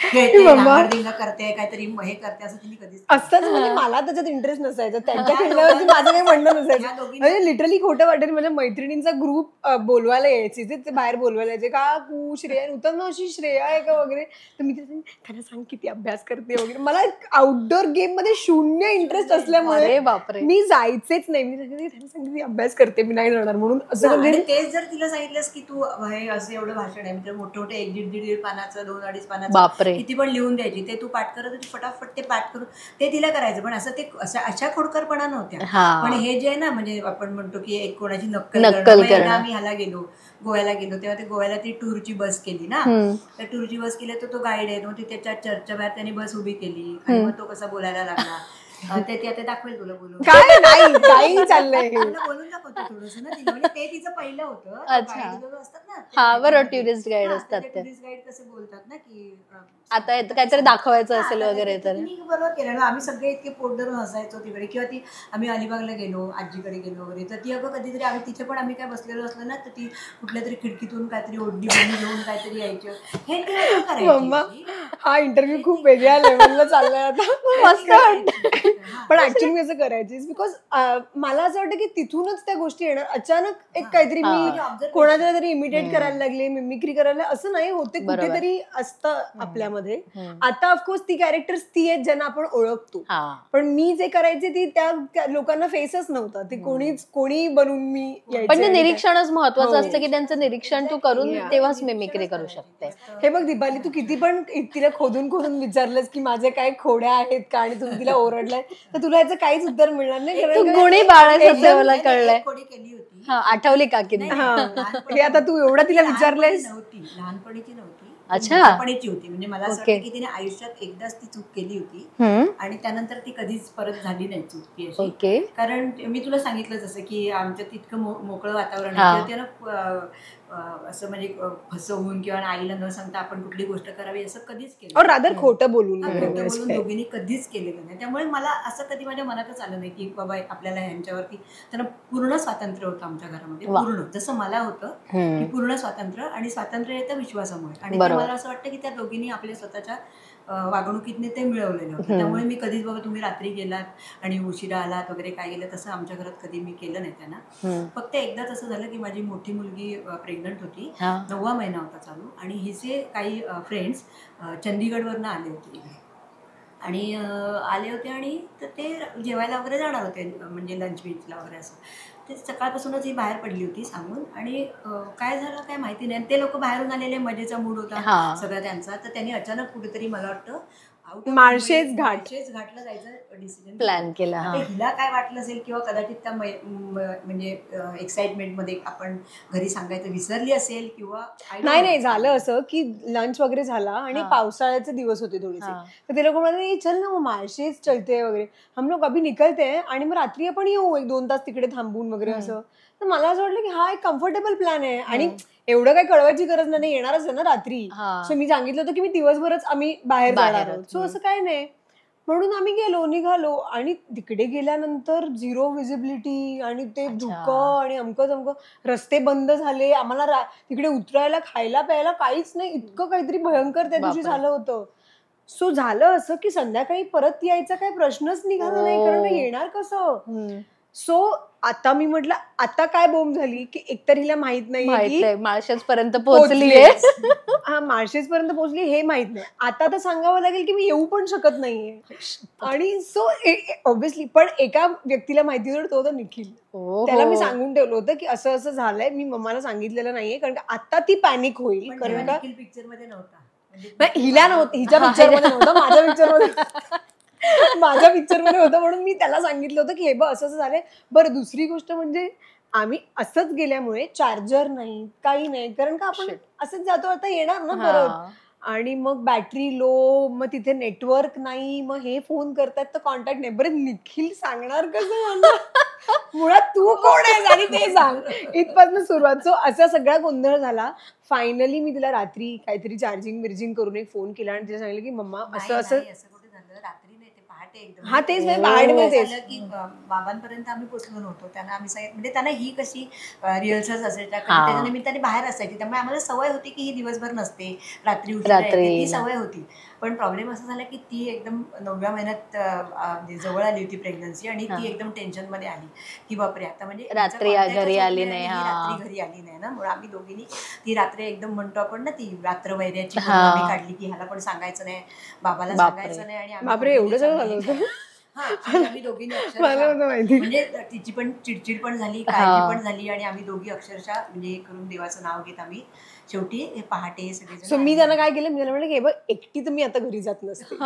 खेळते, धांगडधिंगा करते, काहीतरी हे करते, असं तिने कधीच असंच. म्हणजे मला त्याच्यात इंटरेस्ट नसायचा, त्यांच्या खेळण्यावरती माझं काही म्हणणं नसायचं. म्हणजे लिटरली खोटं वाटेल, माझ्या मैत्रिणींचा ग्रुप बोलवायला यायची, ते बाहेर बोलवायला यायचे, का तू श्रेया नूतन मावशी श्रेया आहे का वगैरे, तर मी त्यांना सांग किती अभ्यास करते वगैरे. मला आउटडोर गेम मध्ये शून्य इंटरेस्ट असल्यामुळे मी जायचेच नाही. मी त्यांना सांगितलं अभ्यास करते, मी नाही जाणार म्हणून. असं म्हणजे तेच जर तिला सांगितलंस की तू हे असं एवढं भाषण आहे, म्हणजे मोठे मोठे 1-1.5 पानाचं, 2-2.5 पानाचं किती पण लिहून द्यायची, ते तू पाठ करत होती, फटाफट ते पाठ करून ते तिला करायचं. पण असं ते अशा खोडकरपणा नव्हत्या. पण हे जे ना, म्हणजे आपण म्हणतो की एक कोणाची नक्कल करणं. आम्ही ह्याला गेलो, गोव्याला गेलो, तेव्हा ते गोव्याला ती टूरची बस केली ना, तर टूरची बस केली, तर तो गाईड आहे, मग त्याच्या चर्चच्या बाहेर त्याने बस उभी केली, आणि मग तो कसा बोलायला लागला, ते आता दाखवेल तुला बोलून, काय नाही काही चाललंय, बोलून दाखवतो थोडंसं ना तिला, म्हणजे ते तिचं पहिलं होतं. असतात ना टुरिस्ट गाईड असतात, टुरिस्ट गाईड कसे बोलतात ना की आता काहीतरी दाखवायचं असेल वगैरे, तर बरोबर केलं ना. आम्ही सगळे इतके पोट धरून हसायचो तिकडे, किंवा ती आम्ही अलिबागला गेलो, आजीकडे गेलो वगैरे, तर ती अगं कधीतरी आम्ही तिथे पण आम्ही काय बसलेलो असलो ना, तर ती कुठल्या तरी खिडकीतून काहीतरी ओढणी घेऊन काहीतरी यायचं, हे करायची. हा इंटरव्ह्यू खूप वेगळ्या लेवलला चाललाय आता, मस्त वाटतं. पण ऍक्च्युअली मी असं करायची बिकॉज मला असं वाटतं की तिथूनच त्या गोष्टी येणार. अचानक एक काहीतरी मी कोणाला तरी इमिटेट करायला लागले, मिमिक्री करायला, असं नाही होते, कुठेतरी असतं आपल्यामध्ये. आता ऑफकोर्स ती कॅरेक्टर्स ती आहेत ज्यांना आपण ओळखतो, पण मी जे करायचे ती त्या लोकांना फेसच नव्हता, ते कोणी बनून मी यायचे. पण ते निरीक्षणच महत्वाचं असतं, की त्यांचं निरीक्षण तू करून तेव्हाच मिमिक्री करू शकते. हे बघ दीपाली, तू किती पण तिला खोदून विचारलंस की माझे काय खोड्या आहेत का, आणि तुम्ही तिला ओरडलाय, तर तुला याचं काहीच उत्तर मिळणार नाही. तू गुणी बाळायचं मला कळलंय. केली होती, आठवली का की नाही, आता तू एवढा तिला विचारलंयस. लहानपणीची नव्हती, अच्छा, पणीची होती. म्हणजे मला असं वाटतं की तिने आयुष्यात एकदाच ती चूक केली होती, आणि त्यानंतर ती कधीच परत झाली नाही चूक ती अशी. कारण मी तुला सांगितलं जसं की आमच्यात इतकं मोकळं वातावरण आहे, त्यानं असं म्हणजे फसवून किंवा आईला न सांगता आपण कुठली गोष्ट करावी असं कधीच केलं, रादर खोटं बोलून दोघींनी कधीच केलेलं नाही. त्यामुळे मला असं कधी माझ्या मनातच आलं नाही की बाबा आपल्याला ह्यांच्यावरती, त्यांना पूर्ण स्वातंत्र्य होतं आमच्या घरामध्ये, पूर्ण जसं मला होतं की पूर्ण स्वातंत्र्य, आणि स्वातंत्र्य येतं विश्वासामुळे. आणि मला असं वाटतं की त्या दोघींनी आपल्या स्वतःच्या वागणुकीतने ते मिळवलेलं होतं. त्यामुळे मी कधीच बाबा तुम्ही रात्री गेलात आणि उशिरा आलात वगैरे काय गेलं, तसं आमच्या घरात कधी मी केलं नाही त्यांना. फक्त एकदाच असं झालं की माझी मोठी मुलगी प्रेग्नंट होती, 9वा महिना होता चालू, आणि हिचे काही फ्रेंड्स चंदीगडवरनं आले होते इकडे, आणि आले होते, आणि तर ते जेवायला वगैरे जाणार होते, म्हणजे लंच बिंचला वगैरे असं. ते सकाळपासूनच ही बाहेर पडली होती सांगून, आणि काय झालं काय माहिती नाही. ते लोक बाहेरून आलेले, मजेचा मूड होता सगळा त्यांचा, तर त्यांनी अचानक कुठेतरी मला वाटतं माळशेज घाटला जायचं डिसिजन प्लॅन केला. हिला काय वाटलं असेल, किंवा कदाचित त्या म्हणजे एक्साइटमेंट मध्ये आपण घरी सांगायचं विसरली असेल, किंवा नाही झालं असं की लंच वगैरे झाला आणि पावसाळ्याचे दिवस होते थोडेसे, तर ते लोक म्हणाले चल ना माळशेज चलते वगैरे, हम लोग अभी निकलते आणि मग रात्री आपण येऊ 1-2 तास तिकडे थांबून वगैरे असं. तर मला असं वाटलं की हा एक कम्फर्टेबल प्लॅन आहे आणि एवढं काही कळवायची गरज नाही, येणारच आहे ना रात्री. सो मी सांगितलं होतं की मी दिवसभरच आम्ही बाहेर जाणार आहोत, सो असं काय नाही. म्हणून आम्ही निघालो आणि तिकडे गेल्यानंतर 0 व्हिजिबिलिटी आणि ते धुकं आणि अमकं तमकं, रस्ते बंद झाले, आम्हाला तिकडे उतरायला खायला प्यायला काहीच नाही, इतकं काहीतरी भयंकर त्या दिवशी झालं होतं. सो झालं असं की संध्याकाळी परत यायचा काही प्रश्नच निघाला नाही, कारण का येणार कसं. सो आता मी म्हटलं आता काय बोंब झाली की एकतर हिला माहित नाही माळशेज पर्यंत पोहोचलीये, हा माळशेज पर्यंत पोहोचली हे माहित नाही, आता तर सांगावं लागेल की मी येऊ पण शकत नाहीये. आणि सो ऑब्व्हियसली पण एका व्यक्तीला माहिती होतं, तो निखिल. त्याला मी सांगून ठेवलं होतं की असं असं झालंय, मी मम्माला सांगितलेलं नाहीये कारण का आता ती पॅनिक होईल, कारण का पिक्चर मध्ये नव्हता, हिला नव्हतं, हिच्या पिक्चर मध्ये नव्हतं, माझ्या पिक्चर मध्ये होतं, म्हणून मी त्याला सांगितलं होतं की हे बघ असं असं झालंय. बरं दुसरी गोष्ट म्हणजे आम्ही असंच गेल्यामुळे चार्जर नाही काही नाही, कारण का आपण असंच जातो, आता येणार ना परत, आणि मग बॅटरी लो, मग तिथे नेटवर्क नाही, मग हे फोन करतात तर कॉन्टॅक्ट नाही. बरं निखिल सांगणार कसं मला, मुळात तू कोण आहेस आणि ते सांग, इथपासून सुरुवात. सो असा सगळा गोंधळ झाला. फायनली मी तिला रात्री काहीतरी चार्जिंग करून एक फोन केला आणि तिला सांगितलं की मम्मा असं असं कुठे झालं, रात्री नाही ते पहाटे एकदम. हा तेच झालं की बाबांपर्यंत आम्ही पोचलो नव्हतो, त्यांना आम्ही सांगितलं, म्हणजे त्यांना ही कशी रिहर्सल्स असायच्या, त्याच्या निमित्ताने बाहेर असायची, त्यामुळे आम्हाला सवय होती की ही दिवसभर नसते, रात्री उशिरा येते, ती सवय होती. पण प्रॉब्लेम असा झाला की ती एकदम 9व्या महिन्यात जवळ आली होती प्रेग्नन्सी, आणि ती एकदम टेन्शन मध्ये आली की बापरे आता म्हणजे रात्री घरी आली नाही, रात्री घरी आली नाही ना. म्हणून आम्ही दोघींनी ती रात्री एकदम म्हणतो आपण ना, ती रात्र वैर्याची आम्ही काढली की ह्याला पण सांगायचं नाही, बाबाला सांगायचं नाही, आणि बापरे एवढं सगळं झालं होतं. आम्ही दोघींनी म्हणजे तिची पण चिडचिड पण झाली, काळजी पण झाली, आणि आम्ही दोघी अक्षरशः म्हणजे करून देवाचं नाव घेत आम्ही शेवटी पहाटे सगळे. सो मी त्यांना काय केलं, मी त्यांना म्हटलं की बघ एकटी तर मी आता घरी जात नसते,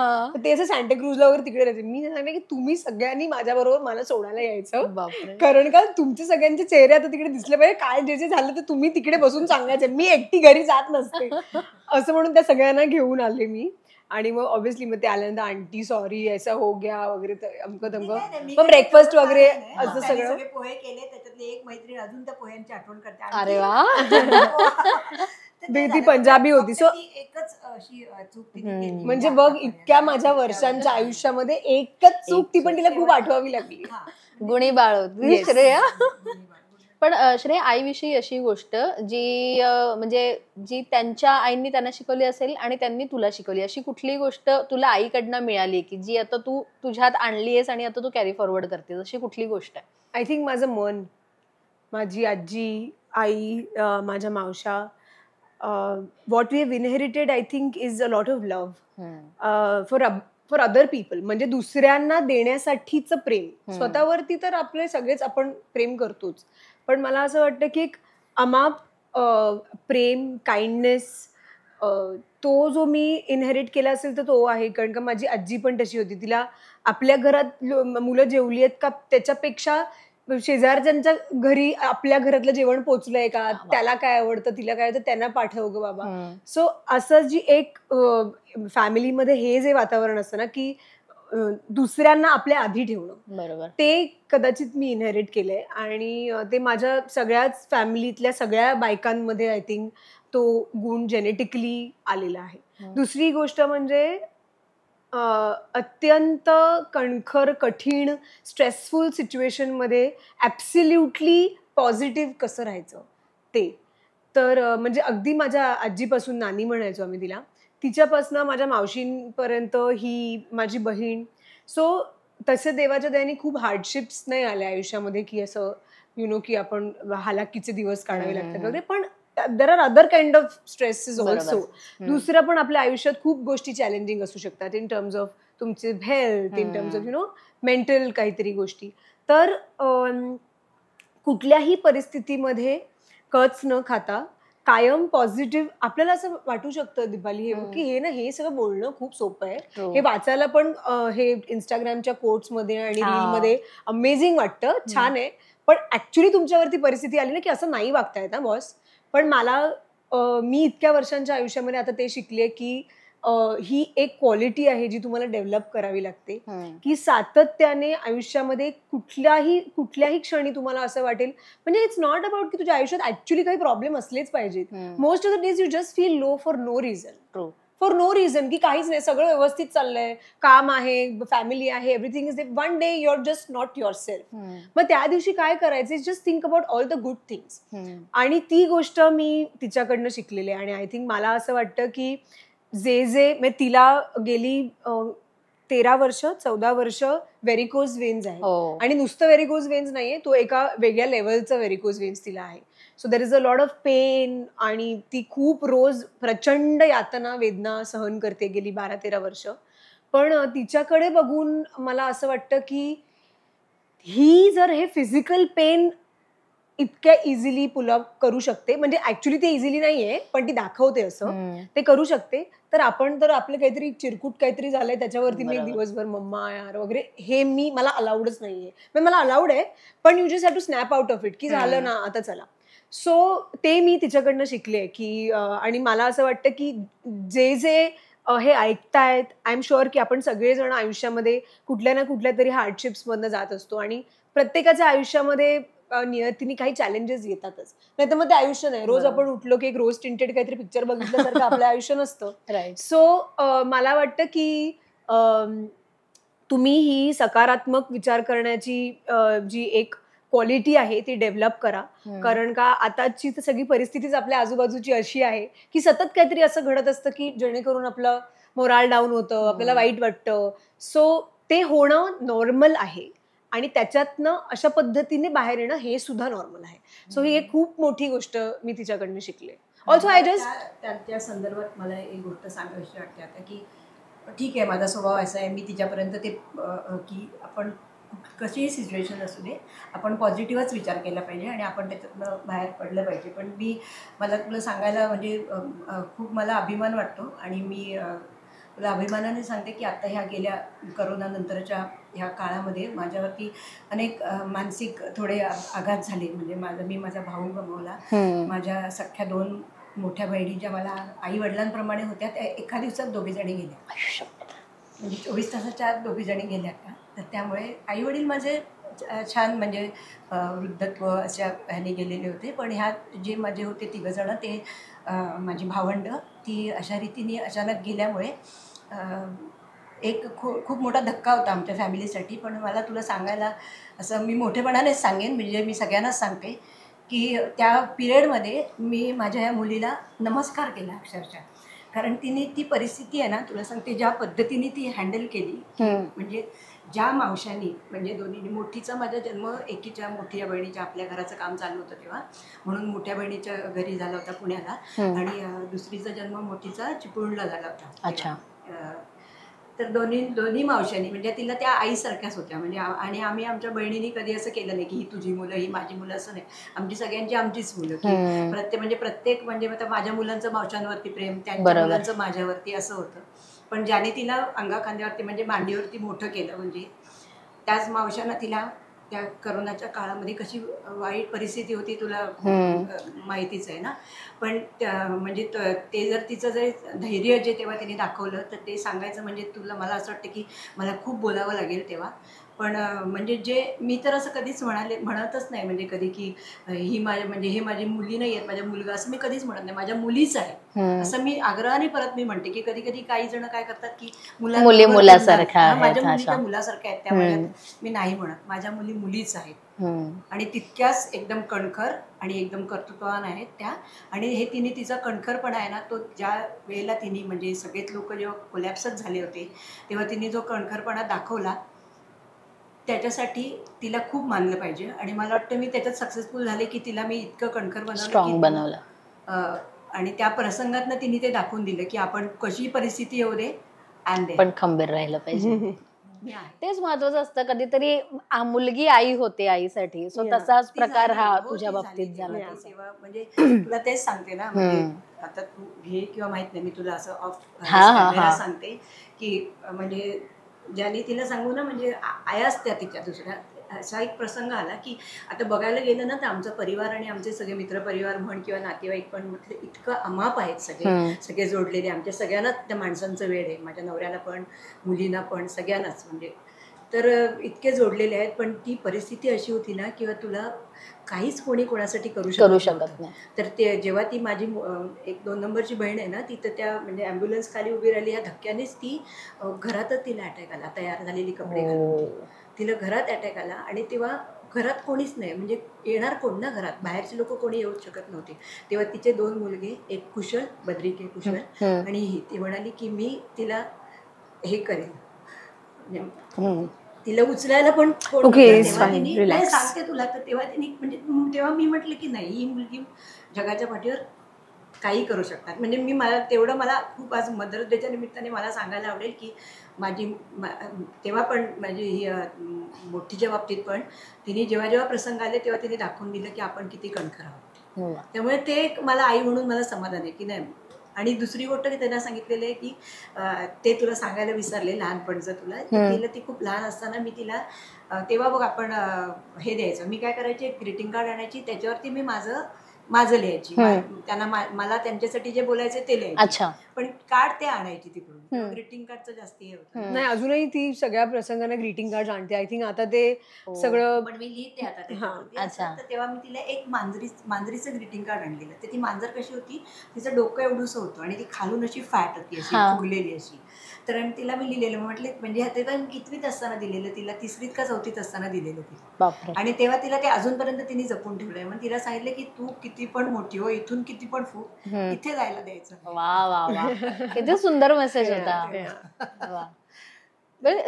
ते असं सांताक्रूजला वगैरे तिकडे राहते, मी सांगितलं की तुम्ही सगळ्यांनी माझ्या बरोबर मला सोडायला यायचं, कारण का तुमचे सगळ्यांचे चेहरे आता तिकडे दिसले पाहिजे, काय जे जे झालं ते तुम्ही तिकडे बसून सांगायचं, मी एकटी घरी जात नसते. असं म्हणून त्या सगळ्यांना घेऊन आले मी. आणि मग ऑब्व्हियसली मग ते आल्यानंतर आंटी सॉरी ऐसा हो गया वगैरे, अमकं तमकं, मग ब्रेकफास्ट वगैरे असं सगळं पोहे केले. त्याच्यातली एक मैत्रीण अजून त्या पोह्यांची आठवण करते. अरे वा, ती पंजाबी होती. सो एकच अशी चूक म्हणजे बघ इतक्या माझ्या वर्षांच्या आयुष्यामध्ये एकच चूक, ती पण तिला खूप आठवावी लागली. गुणी बाळ होती श्रेया. पण श्रेया, आईविषयी अशी गोष्ट जी म्हणजे जी त्यांच्या आईंनी त्यांना शिकवली असेल आणि त्यांनी तुला शिकवली, अशी कुठली गोष्ट तुला आईकडनं मिळाली की जी आता तू तुझ्यात आणलीयस आणि आता तू कॅरी फॉरवर्ड करतेस, अशी कुठली गोष्ट आहे? आय थिंक माझं मन, माझी आजी, आई, माझ्या मावशा, what we have inherited I think is a lot of love for other people. म्हणजे दुसऱ्यांना देण्यासाठीचं प्रेम. स्वतःवरती तर आपले सगळेच आपण प्रेम करतोच, पण मला असं वाटतं की एक अमाप प्रेम, काइंडनेस, तो जो मी इनहेरिट केला असेल तर तो आहे. कारण का माझी आजी पण तशी होती. तिला आपल्या घरात मुलं जेवली आहेत का त्याच्यापेक्षा शेजारच्यांच्या घरी आपल्या घरातलं जेवण पोचलंय का, त्याला काय आवडतं, तिला काय आवडतं, त्यांना पाठव ग बाबा. सो असं जी एक फॅमिलीमध्ये हे जे वातावरण असतं ना की दुसऱ्यांना आपल्या आधी ठेवणं, बरोबर, ते कदाचित मी इनहेरिट केलंय आणि ते माझ्या सगळ्याच फॅमिलीतल्या सगळ्या बायकांमध्ये आय थिंक तो गुण जेनेटिकली आलेला आहे. दुसरी गोष्ट म्हणजे अत्यंत कणखर, कठीण, स्ट्रेसफुल सिच्युएशनमध्ये ॲब्सोल्युटली पॉझिटिव्ह कसं राहायचं ते. तर म्हणजे अगदी माझ्या आजीपासून, नानी म्हणायचो आम्ही तिला, तिच्यापासून माझ्या मावशींपर्यंत ही माझी बहीण. सो तसे देवाच्या दयाने खूप हार्डशिप्स नाही आल्या आयुष्यामध्ये की असं की आपण हालाकीचे दिवस काढावे लागतात वगैरे, पण there are other kind of stresses also. दुसरं पण आपल्या आयुष्यात खूप गोष्टी चॅलेंजिंग असू शकतात इन टर्म्स ऑफ तुमचे health, in terms of mental काहीतरी गोष्टी. तर कुठल्याही परिस्थितीमध्ये कच न खाता कायम पॉझिटिव्ह. आपल्याला असं वाटू शकतं दीपाली हे की हे ना हे सगळं बोलणं खूप सोपं आहे, हे वाचायला पण हे इंस्टाग्रामच्या कोट्स मध्ये आणि रील मध्ये अमेझिंग वाटतं, छान आहे. पण ऍक्च्युली तुमच्यावरती परिस्थिती आली ना की असं नाही वागता येत बॉस. पण मला मी इतक्या वर्षांच्या आयुष्यामध्ये आता ते शिकले की ही एक क्वालिटी आहे जी तुम्हाला डेव्हलप करावी लागते, की सातत्याने आयुष्यामध्ये कुठल्याही क्षणी तुम्हाला असं वाटेल, म्हणजे इट्स नॉट अबाउट की तुझ्या आयुष्यात ऍक्च्युली काही प्रॉब्लेम असलेच पाहिजेत. Most of the days you just feel low for no reason, की काहीच नाही, सगळं व्यवस्थित चाललंय, काम आहे, फॅमिली आहे, everything is one day you are just not yourself. मग त्या दिवशी काय करायचं, just think about all the good things. आणि ती गोष्ट मी तिच्याकडनं शिकलेली आहे. आणि आय थिंक मला असं वाटतं की जे तिला गेली 13 वर्ष 14 वर्ष व्हेरिकोज वेन्स आहे, आणि नुसतं व्हेरिकोज वेन्स नाहीये, तो एका वेगळ्या लेवलचं व्हेरिकोज वेन्स तिला आहे. So there is a lot of pain, आणि ती खूप रोज प्रचंड यातना वेदना सहन करते गेली 12-13 वर्ष. पण तिच्याकडे बघून मला असं वाटतं की ही जर हे फिजिकल पेन इतक्या इझिली पुल अप करू शकते, म्हणजे ऍक्च्युली ते इझिली नाहीये पण ती दाखवते असं, ते करू शकते. तर आपण तर आपलं काहीतरी चिरकुट काहीतरी झालंय त्याच्यावरती मी दिवसभर मम्मा यार वगैरे हे मला अलाउडच नाहीये. मला अलाउड आहे पण you just have to snap out of it, की झालं ना आता चला. सो ते मी तिच्याकडनं शिकले की आणि मला असं वाटतं की जे हे ऐकतायत, आय एम शुअर की आपण सगळेजण आयुष्यामध्ये कुठल्या ना कुठल्या तरी हार्डशिप्स मधनं जात असतो, आणि प्रत्येकाच्या आयुष्यामध्ये नियतीने काही चॅलेंजेस येतातच, नाही तर मग ते आयुष्य नाही. रोज आपण उठलो की एक रोज टिंटेड काहीतरी पिक्चर बघितल्यासारखं आपलं आयुष्य नसतं. सो मला वाटतं की तुम्ही ही सकारात्मक विचार करण्याची जी एक क्वालिटी आहे ती डेव्हलप करा. कारण का आताची तर सगळी परिस्थितीच आपल्या आजूबाजूची अशी आहे की सतत काहीतरी असं घडत असतं की जेणेकरून आपलं मोराल डाऊन होतं, आपल्याला वाईट वाटतं. सो ते होणं नॉर्मल आहे, आणि त्याच्यातनं अशा पद्धतीने बाहेर येणं हे सुद्धा नॉर्मल आहे. सो ही एक खूप मोठी गोष्ट मी तिच्याकडनं शिकले. ऑल्सो आय जस्ट त्या संदर्भात मला एक गोष्ट सांगायची वाटते आता की ठीक आहे, माझा स्वभाव असा आहे, मी तिच्यापर्यंत ते की आपण कशीही सिच्युएशन असू दे आपण पॉझिटिव्हच विचार केला पाहिजे आणि आपण त्याच्यातनं बाहेर पडलं पाहिजे. पण मला तुला सांगायला म्हणजे खूप मला अभिमान वाटतो, आणि मी तुला अभिमानाने सांगते की आता ह्या गेल्या करोनानंतरच्या ह्या काळामध्ये माझ्यावरती अनेक मानसिक थोडे आघात झाले. म्हणजे मी माझा भाऊ गमावला, माझ्या सख्या 2 मोठ्या बहिणी ज्या मला आई वडिलांप्रमाणे होत्या त्या एका दिवसात दोघीजणी गेल्या, म्हणजे 24 तासाच्या आत दोघीजणी गेल्या का. तर त्यामुळे आई वडील माझे छान म्हणजे वृद्धत्व अशा ह्याने गेलेले होते. पण ह्यात जे माझे होते 3 जण ते माझी भावंड ती अशा रीतीने अचानक गेल्यामुळे एक खूप मोठा धक्का होता आमच्या फॅमिलीसाठी. पण मला तुला सांगायला असं मी मोठेपणानेच सांगेन, म्हणजे मी सगळ्यांनाच सांगते की त्या पिरियडमध्ये मी माझ्या या मुलीला नमस्कार केला अक्षरशः. कारण तिने ती परिस्थिती आहे ना, तुला सांगते ज्या पद्धतीने ती हँडल केली, म्हणजे ज्या मावशांनी म्हणजे दोन्ही, मोठीचा माझा जन्म एकीच्या मोठ्या बहिणीच्या आपल्या घराचं काम चालू होतं तेव्हा, म्हणून मोठ्या बहिणीच्या घरी झाला होता पुण्याला, आणि दुसरीचा जन्म मोठीचा चिपळूणला झाला होता. अच्छा. तर दोन्ही मावशांनी म्हणजे तिला त्या आईसारख्याच होत्या. म्हणजे आणि आम्ही आमच्या बहिणीने कधी असं केलं नाही की ही तुझी मुलं ही माझी मुलं, असं नाही. आमची सगळ्यांची आमचीच मुलं, की प्रत्येक म्हणजे माझ्या मुलांचं मावशांवरती प्रेम, त्यांच्या मुलांचं माझ्यावरती असं होतं. पण ज्याने तिला अंगाखांद्यावरती म्हणजे मांडीवरती मोठं केलं म्हणजे त्याच मावशांना तिला त्या करोनाच्या काळामध्ये कशी वाईट परिस्थिती होती तुला माहितीच आहे ना. पण म्हणजे ते जर तिचं जे धैर्य जे तेव्हा तिने दाखवलं तर ते सांगायचं म्हणजे मला असं वाटतं की मला खूप बोलावं लागेल तेव्हा. पण म्हणजे जे मी तर असं कधीच म्हणतच नाही म्हणजे कधी की ही म्हणजे हे माझी मुली नाही आहेत, माझ्या मुलगा, असं मी कधीच म्हणत नाही. माझ्या मुलीच आहे असं मी आग्रहाने परत मी म्हणते. की कधी कधी काही जण काय करतात की मुलासारख्या माझ्या मुलीच्या मुलासारख्या आहेत, त्यामुळे मी नाही म्हणत. माझ्या मुलीच आहेत, आणि तितक्याच एकदम कणखर आणि एकदम कर्तृत्ववान आहेत त्या. आणि हे तिचा कणखरपणा आहे ना, तो ज्या वेळेला तिने म्हणजे सगळेच लोक जेव्हा कोलॅप्सच झाले होते तेव्हा तिने जो कणखरपणा दाखवला त्याच्यासाठी तिला खूप मानलं पाहिजे. आणि मला वाटतं मी त्याच्यात सक्सेसफुल झाले की तिला मी इतकं कणखर स्ट्रॉंग बनवलं, आणि त्या प्रसंगातनं तिने ते दाखवून दिलं की आपण कशी परिस्थिती येऊ दे पण खंबीर राहिलं पाहिजे. तेच महत्वाचं असतं. कधीतरी मुलगी आई होते आईसाठी. सो तसाच प्रकार हा तुझ्या बाबतीत झाला. म्हणजे तुला तेच सांगते ना, म्हणजे आता तू घे किंवा माहित नाही, मी तुला असं ऑफ सांगते की म्हणजे ज्याने तिला सांगू ना, म्हणजे आयाच त्या तिच्या दुसऱ्या असा एक प्रसंग आला की आता बघायला गेलं ना तर आमचा परिवार आणि आमचे सगळे मित्रपरिवार म्हण किंवा नातेवाईक पण म्हटलं इतकं अमाप आहेत, सगळे जोडलेले. आमच्या सगळ्यांनाच त्या माणसांचं वेळ आहे, माझ्या नवऱ्याला पण, मुलींना पण, सगळ्यांनाच. म्हणजे तर इतके जोडलेले आहेत. पण ती परिस्थिती अशी होती ना किंवा तुला काहीच कोणी कोणासाठी करू शकत नाही. तर ते जेव्हा ती माझी 1-2 नंबरची बहीण आहे ना, ती तर त्या म्हणजे ॲम्ब्युलन्स खाली उभी राहिली, या धक्क्यानेच ती घरातच तिला अटॅक आला. तयार झालेली कपडे घालून तिला घरात अटॅक आला. आणि तेव्हा घरात कोणीच नाही, म्हणजे येणार कोण ना घरात, बाहेरचे लोक कोणी येऊ शकत नव्हते. तेव्हा तिचे 2 मुलगे, एक कुशल, बद्रिके कुशल, आणि ही ती म्हणाली की मी तिला हे करेन, तिला उचलायला पण सांगते तुला. तर तेव्हा तिने म्हणजे तेव्हा मी म्हटलं की नाही, ही मुलगी जगाच्या पाठीवर काही करू शकतात. म्हणजे मी मला तेवढं मला खूप आज मदर्स डेच्या निमित्ताने मला सांगायला आवडेल की माझी तेव्हा पण माझी ही मोठीच्या बाबतीत पण तिने जेव्हा जेव्हा प्रसंग आले तेव्हा तिने दाखवून दिलं की आपण किती कणखर आहोत. त्यामुळे ते मला आई म्हणून मला समाधान आहे की नाही. आणि दुसरी गोष्ट की त्यांना सांगितलेलं आहे की ते तुला सांगायला विसरले लहानपणचं तुला, तिला ती खूप लहान असताना मी तिला तेव्हा बघ आपण हे द्यायचं, मी काय करायचे, एक ग्रीटिंग कार्ड आणायची, त्याच्यावरती मी माझं लिहायची, त्यांना मला त्यांच्यासाठी जे बोलायचे ते लिहायचे, पण कार्ड ते आणायची तिकडून. ग्रीटिंग कार्डचं जास्ती हे होतं. नाही, अजूनही ती सगळ्या प्रसंगाने ग्रीटिंग कार्ड आणते. आय थिंक आता ते सगळं पण मी लिहिते आता त्याच्यावरती. तर तेव्हा मी तिला एक मांजरीचं ग्रीटिंग कार्ड आणलेलं. तर ती मांजर कशी होती, तिचं डोकं एवढंसं होतं आणि ती खालून अशी फॅट होती, अशी फुगलेली अशी. तर तिला मी लिहिलेलं, म्हटलं म्हणजे ते तर कितवीत असताना दिलेलं तिला, 3रीत का 4थीत असताना दिलेलं तिला. आणि तेव्हा तिला ते अजूनपर्यंत तिने जपून ठेवलंय. मग तिला सांगितलं की तू किती पण मोठी हो, इथून किती पण फूक, इथे जायला द्यायचं. वा वा वा, किती सुंदर मेसेज होता.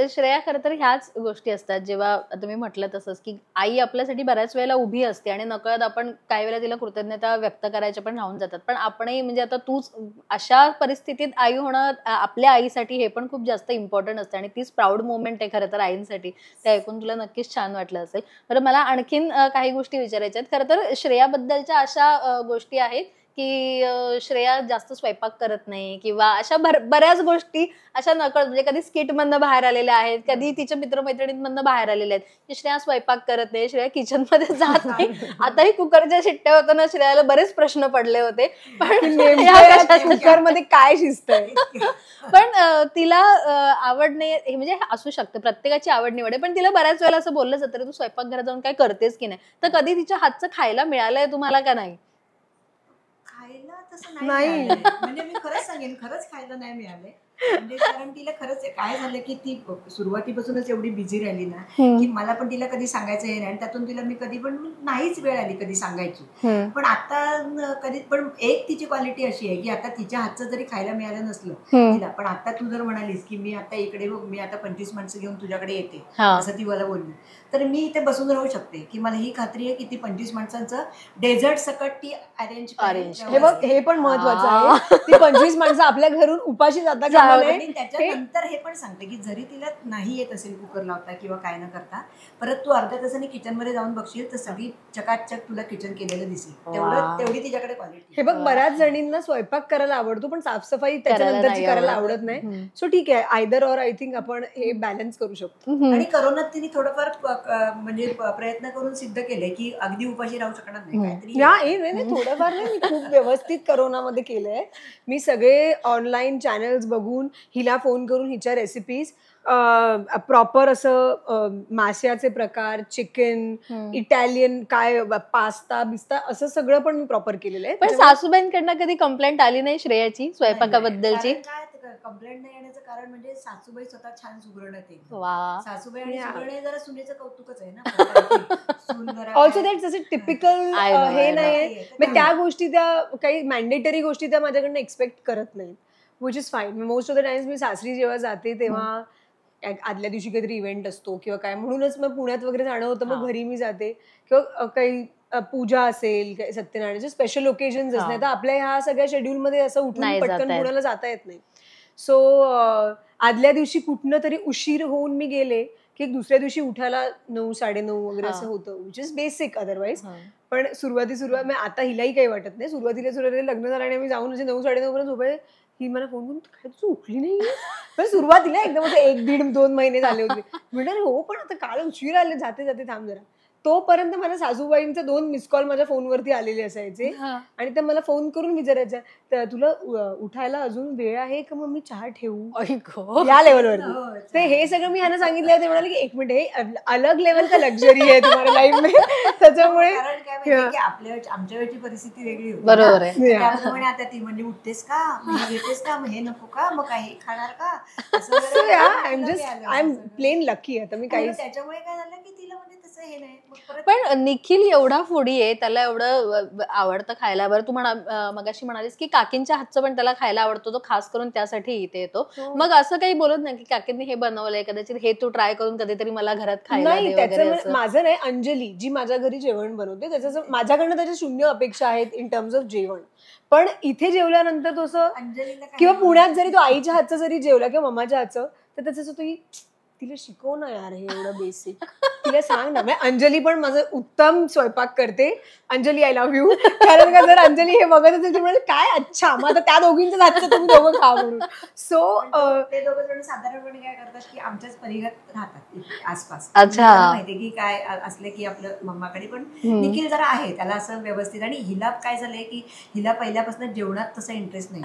श्रेया, खरं तर ह्याच गोष्टी असतात जेव्हा आता मी म्हटलं तसंच की आई आपल्यासाठी बऱ्याच वेळेला उभी असते आणि नकळत आपण काही वेळेला तिला कृतज्ञता व्यक्त करायच्या पण राहून जातात. पण आपणही म्हणजे आता तूच अशा परिस्थितीत आई होणं आपल्या आईसाठी हे पण खूप जास्त इम्पॉर्टंट असतं आणि तीच प्राऊड मोमेंट आहे खरं तर आईंसाठी. ते ऐकून तुला नक्कीच छान वाटलं असेल. बरं, मला आणखीन काही गोष्टी विचारायच्या आहेत. खरं तर श्रेयाबद्दलच्या अशा गोष्टी आहेत की श्रेया जास्त स्वयंपाक करत नाही किंवा अशा बऱ्याच गोष्टी अशा नकळत म्हणजे कधी स्किट मधनं बाहेर आलेल्या आहेत, कधी तिच्या मित्रमैत्रिणींमधनं बाहेर आलेल्या आहेत की श्रेया स्वयंपाक करत नाही, श्रेया किचन मध्ये जात नाही. आताही कुकरच्या शिट्ट्या होताना श्रेयाला बरेच प्रश्न पडले होते, पण कुकर मध्ये काय शिजतंय. पण तिला आवड नाही हे म्हणजे असू शकतं, प्रत्येकाची आवड निवड आहे. पण तिला बऱ्याच वेळेला असं बोललं जातं रे तू स्वयंपाकघरात जाऊन काय करतेस की नाही. तर कधी तिच्या हातचं खायला मिळालंय तुम्हाला का नाही? खायला तसं नाही, म्हणजे मी खरंच सांगेन, खरंच खायला नाही मिळालंय. म्हणजे कारण तिला खरंच काय झालं की ती सुरुवातीपासूनच एवढी बिझी राहिली ना की मला पण तिला कधी सांगायचं हे नाही, आणि त्यातून तिला मी कधी पण नाहीच वेळ आली कधी सांगायची. पण आता कधी पण एक तिची क्वालिटी अशी आहे की आता तिच्या हातचं जरी खायला मिळालं नसलं तिला, पण आता तू जर म्हणालीस की मी आता इकडे बघ, मी आता 25 माणसं घेऊन तुझ्याकडे येते असं ती मला बोलली, तर मी इथे बसून राहू शकते की मला ही खात्री आहे की ती 25 माणसांचं डेझर्ट सकट ती अरेंज. हे बघ, हे पण महत्वाचं आहे. ती 25 माणसं आपल्या घरून उपाशी जाता. त्याच्यानंतर हे पण सांगते की जरी तिला नाही येत असेल कुकर लावता किंवा काय न करता, परत तू अर्ध्या तासाने किचन मध्ये जाऊन बघशील तर सगळी चकाचक तुला किचन केलेलं दिसेल. तेवढी तिच्याकडे क्वालिटी. हे बघ, बऱ्याच जणींना स्वयंपाक करायला आवडतो पण साफसफाई त्याच्यानंतरची करायला आवडत नाही. सो ठीक आहे, आयदर ऑर. आय थिंक आपण हे बॅलन्स करू शकतो. आणि करोनात तिने थोडंफार म्हणजे प्रयत्न करून सिद्ध केले की अगदी उपाशी राहू शकणार नाही, काहीतरी थोडंफार नाही, मी खूप व्यवस्थित करोनामध्ये केलंय. मी सगळे ऑनलाईन चॅनल्स बघून, हिला फोन करून हिच्या रेसिपीज, प्रॉपर असं माश्याचे प्रकार, चिकन, इटालियन, काय पास्ता बिस्ता, असं सगळं पण मी प्रॉपर केलेलं आहे. पण सासूबाईंकडनं कधी कंप्लेंट आली नाही श्रेयाची स्वयंपाकाबद्दलची? कंप्लेंट नाही येण्याचं कारण म्हणजे सासूबाई स्वतः छान सुगरण आहे. सासूबाई आणि सुगरण जरा सुनेचं कौतुकच आहे ना. ऑल्सो दॅट्स असे टिपिकल हे नाहीये, त्या गोष्टी, त्या काही मॅन्डेटरी गोष्टी त्या माझ्याकडनं एक्सपेक्ट करत नाही, which is fine. Most of the times मी सासरी जेव्हा जाते तेव्हा आदल्या दिवशी काहीतरी इव्हेंट असतो किंवा काय, म्हणूनच मग पुण्यात वगैरे जाणं होतं, मग घरी मी जाते. किंवा काही पूजा असेल, काही सत्यनारायणाचे स्पेशल ओकेजन्स असते, तर आपल्या ह्या सगळ्या शेड्यूलमध्ये असं उठून पटकन पुण्याला जाता येत नाही. सो आदल्या दिवशी कुठनं तरी उशीर होऊन मी गेले की दुसऱ्या दिवशी उठायला 9, 9:30 वगैरे असं होतं, विच इज बेसिक अदरवाईज. पण सुरुवात आता हिलाही काही वाटत नाही. सुरुवातीला लग्न झालं आणि मी जाऊन असे 9, 9:30 पर्यंत झोपाय, ही मला फोन करून काय तू उठली नाही. पण सुरुवातीला एकदम असं 1, 1.5, 2 महिने झाले होते. म्हटलं हो पण आता काल उशीर आले, जाते जाते थांब जरा. तोपर्यंत मला सासूबाईंचे 2 मिस कॉल माझ्या फोनवरती आलेले असायचे आणि त्या मला फोन करून विचारायच्या, तुला उठायला अजून वेळ आहे का, मग मी चहा ठेवू, या लेवलवरती. ते हे सगळं मी ह्यांना सांगितलं. ते म्हणाले की 1 मिनिट, हे अलग लेवल का लक्झरी आहे तुम्हाला लाईफ मध्ये. त्याच्यामुळे आमच्या वेळची परिस्थिती वेगळी होती. बरोबर आहे. त्याप्रमाणे आता ती म्हणजे उठतेस का, घेतेस का, हे नको का, मग काय हे खाणार का, आय एम प्लेन लकी. आता मी काही त्याच्यामुळे काय झालं की तिला म्हणजे तसं हे नाही. पण निखिल एवढा फूडी आहे, त्याला एवढं आवडतं खायला. बरं तू मगाशी म्हणालीस की काकींच्या हातचं पण त्याला खायला आवडतो, तो खास करून त्यासाठी इथे येतो. मग असं काही बोलत नाही की काकींनी हे बनवलंय, कदाचित हे तू ट्राय करून कधीतरी मला घरात खायला दे वगैरे? माझं नाही, अंजली जी माझ्या घरी जेवण बनवते त्याचं माझ्याकडनं त्याच्या 0 अपेक्षा आहेत इन टर्म्स ऑफ जेवण. पण इथे जेवल्यानंतर तो किंवा पुण्यात जरी तो आईच्या हातचं जरी जेवला किंवा मम्माच्या हातचं, तर त्याचं तो तिला शिकव ना यार, हे एवढं बेसिक तिला सांग ना. अंजली पण माझं उत्तम स्वयंपाक करते. Anjali I love you. कारण का जर अंजली हे बघत असेल तर म्हणजे काय अच्छा, मग आता त्या दोघींचं हातचं तुम्ही दोघं खा म्हणून. सो ते दोघं जण साधारणपणे काय करतात की आमच्याच परिघात राहतात आसपास. अच्छा, माहितीये की काय असले की आपलं मम्माकडे पण निखिल जरा आहे, त्याला असं व्यवस्थित. आणि हिला काय झालंय की हिला पहिल्यापासून जेवणात तसा इंटरेस्ट नाही,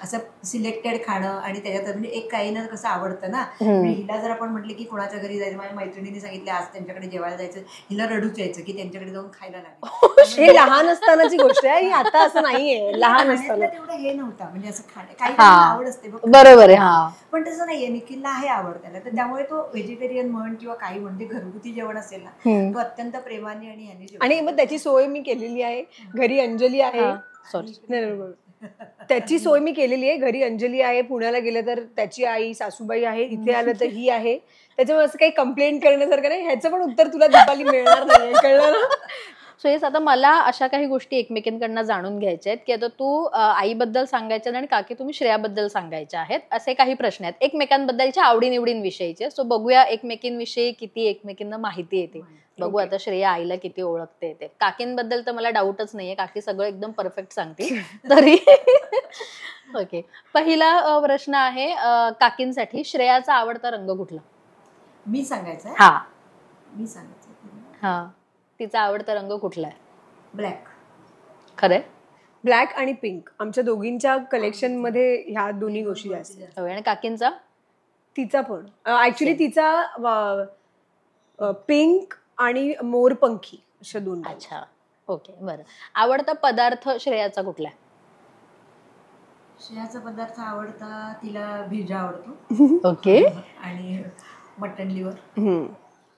असं सिलेक्टेड खाणं. आणि त्याच्यात म्हणजे एक काही ना कसं आवडतं ना. हिला जर आपण म्हटलं की कोणाच्या घरी जायचं, माझ्या मैत्रिणीने सांगितलं आज त्यांच्याकडे जेवायला जायचं, हिला रडूच यायचं की त्यांच्याकडे जाऊन खायला लागेल. हे लहान असतानाची गोष्ट आहे, आता असं नाहीये. लहान असताना तेवढं हे नव्हतं, म्हणजे असं काही आवड असते बरोबर आहे. पण तसं नाहीये, निखिलला आहे आवड त्याला. तर त्यामुळे तो व्हेजिटेरियन म्हण किंवा काही म्हणते घरगुती जेवण असेल ना, तो अत्यंत प्रेमाने आणि ह्याने. आणि मग त्याची सोय मी केलेली आहे. घरी अंजली आहे, त्याची सोय मी केलेली आहे. घरी अंजली आहे, पुण्याला गेलं तर त्याची आई सासूबाई आहे, इथे आलं तर ही आहे. त्याच्यामुळे असं काही कंप्लेंट करण्यासारखं नाही. ह्याचं पण उत्तर तुला दीपाली मिळणार नाही, कळलं ना. सो येस, आता मला अशा काही गोष्टी एकमेकींकडनं जाणून घ्यायच्या आहेत की आता तू आईबद्दल सांगायच्या आणि काकी तुम्ही श्रेयाबद्दल सांगायच्या आहेत. असे काही प्रश्न आहेत एकमेकांबद्दलच्या आवडीनिवडींविषयीचे. सो बघूया एकमेकींविषयी किती एकमेकींना माहिती येते. बघू आता श्रेया आईला किती ओळखते ते. काकींबद्दल तर मला डाऊटच नाहीये, काकी सगळं एकदम परफेक्ट सांगते तरी. ओके, पहिला प्रश्न आहे काकींसाठी. श्रेयाचा आवडता रंग कुठला? मी सांगायचं? हा, मी सांगायचं. हा, तिचा आवडता रंग कुठला आहे? ब्लॅक. खरंय? ब्लॅक आणि पिंक आमच्या दोघींच्या कलेक्शन मध्ये ह्या दोन्ही गोष्टी जास्त. आणि काकींचा? तिचा पण ऍक्च्युली तिचा पिंक आणि मोरपंखी अशा दोन. अच्छा, ओके, बरं. आवडता पदार्थ श्रेयाचा कुठला आहे? श्रेयाचा पदार्थ आवडता, तिला भेजा आवडतो. ओके. आणि मटन लिव्हर.